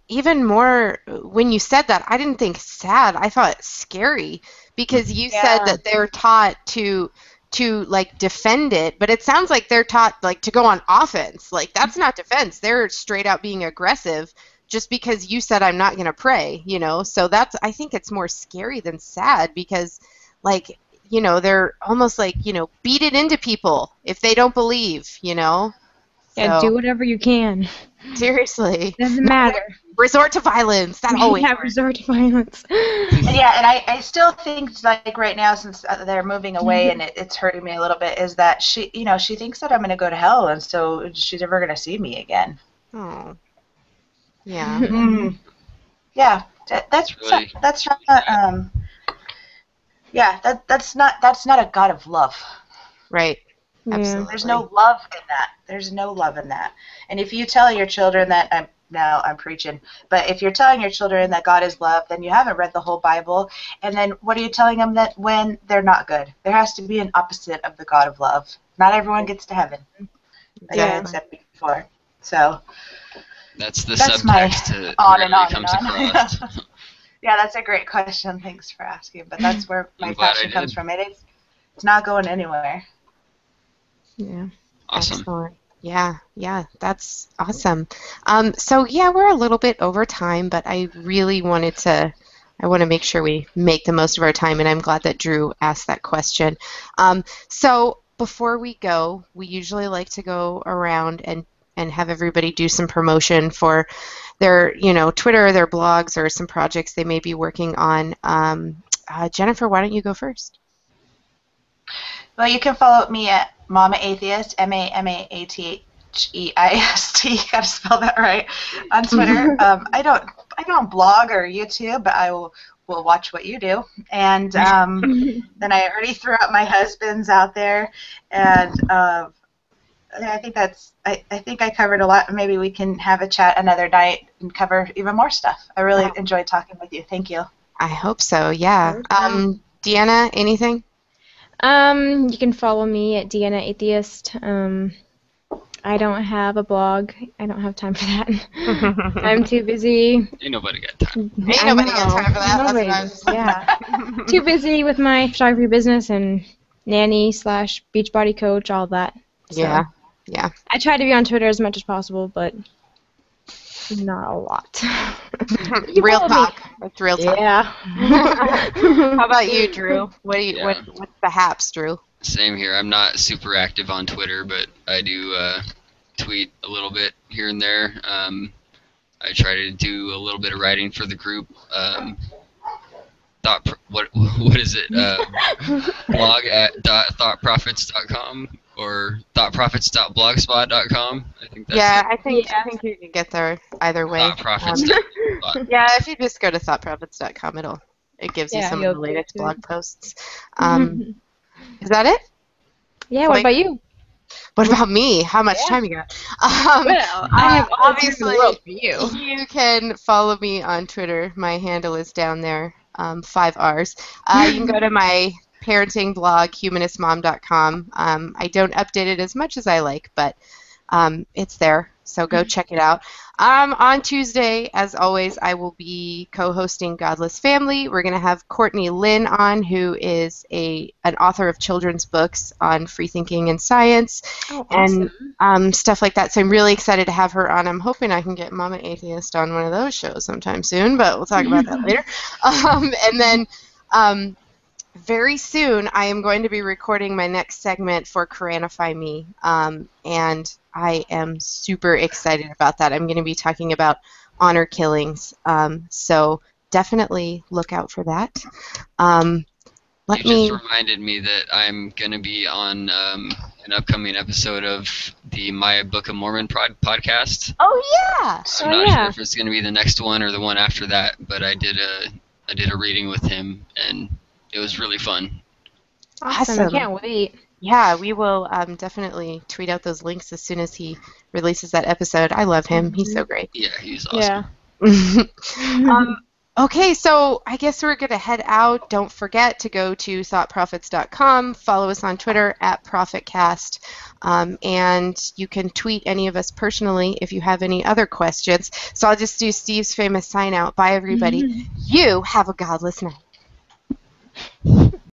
even more, when you said that, I didn't think sad. I thought scary, because you said that they're taught to like defend it, but it sounds like they're taught like to go on offense. Like, that's not defense. They're straight out being aggressive. Just because you said I'm not going to pray, so I think it's more scary than sad, because, like, they're almost like, beat it into people if they don't believe, Yeah, so, do whatever you can. Seriously. Doesn't matter. Resort to violence. That always works. Resort to violence. Yeah, and I still think, like, right now, since they're moving away and it's hurting me a little bit, is that she thinks that I'm going to go to hell, and so she's never going to see me again. Oh. Yeah. Mm-hmm. Yeah, that's not that's not a God of love. Right. Yeah. Absolutely. There's no love in that. There's no love in that. And if you tell your children that I'm preaching, but if you're telling your children that God is love, then you haven't read the whole Bible. And then what are you telling them that when they're not good? There has to be an opposite of the God of love. Not everyone gets to heaven. Like I said before. So that's the subtext that really comes across. Yeah, that's a great question. Thanks for asking. But that's where my passion comes from. It's not going anywhere. Yeah. Awesome. Excellent. Yeah, that's awesome. So yeah, we're a little bit over time, but I really want to make sure we make the most of our time, and I'm glad that Drew asked that question. So before we go, we usually like to go around and have everybody do some promotion for their, Twitter, their blogs, or some projects they may be working on. Jennifer, why don't you go first? Well, you can follow me at Mama Atheist, MAMAATHEIST. Got to spell that right, on Twitter. I don't blog or YouTube, but I will watch what you do. And then I already threw out my husband's out there, and I think I think I covered a lot. Maybe we can have a chat another night and cover even more stuff. I really enjoyed talking with you. Thank you. I hope so. Yeah. Deanna, anything? You can follow me at Deanna Atheist. I don't have a blog. I don't have time for that. I'm too busy. Ain't nobody got time. Ain't nobody got time for that. Yeah. Too busy with my photography business and nanny/beach body coach, all that. So. Yeah. I try to be on Twitter as much as possible, but not a lot. Real talk. It's real talk. Yeah. How about you, Drew? What's the haps, Drew? Same here. I'm not super active on Twitter, but I do tweet a little bit here and there. I try to do a little bit of writing for the group. What is it? Blog at thoughtprofits.com or thoughtprofits.blogspot.com. I think that's I think you can get there either way. Thoughtprofits. Yeah, if you just go to thoughtprofits.com, it gives you some of the latest blog posts. Is that it? Yeah. What about you? What about me? How much time you got? Well, I have obviously for you. You can follow me on Twitter. My handle is down there, 5 R's. You can go to my parenting blog, humanistmom.com. I don't update it as much as I like, but it's there. So go check it out. On Tuesday, as always, I will be co-hosting Godless Family. We're going to have Courtney Lynn on, who is an author of children's books on free thinking and science and stuff like that. So I'm really excited to have her on. I'm hoping I can get Mama Atheist on one of those shows sometime soon, but we'll talk about that later. And then very soon, I am going to be recording my next segment for Koranify Me, and I am super excited about that. I'm going to be talking about honor killings, so definitely look out for that. You just reminded me that I'm going to be on an upcoming episode of the My Book of Mormon podcast. Oh, yeah! I'm not sure if it's going to be the next one or the one after that, but I did a reading with him, and it was really fun. Awesome. I can't wait. Yeah, we will definitely tweet out those links as soon as he releases that episode. I love him. He's so great. Yeah, he's awesome. Yeah. Okay, so I guess we're going to head out. Don't forget to go to thoughtprophets.com. Follow us on Twitter at Prophetcast. And you can tweet any of us personally if you have any other questions. So I'll just do Steve's famous sign out. Bye, everybody. You have a godless night.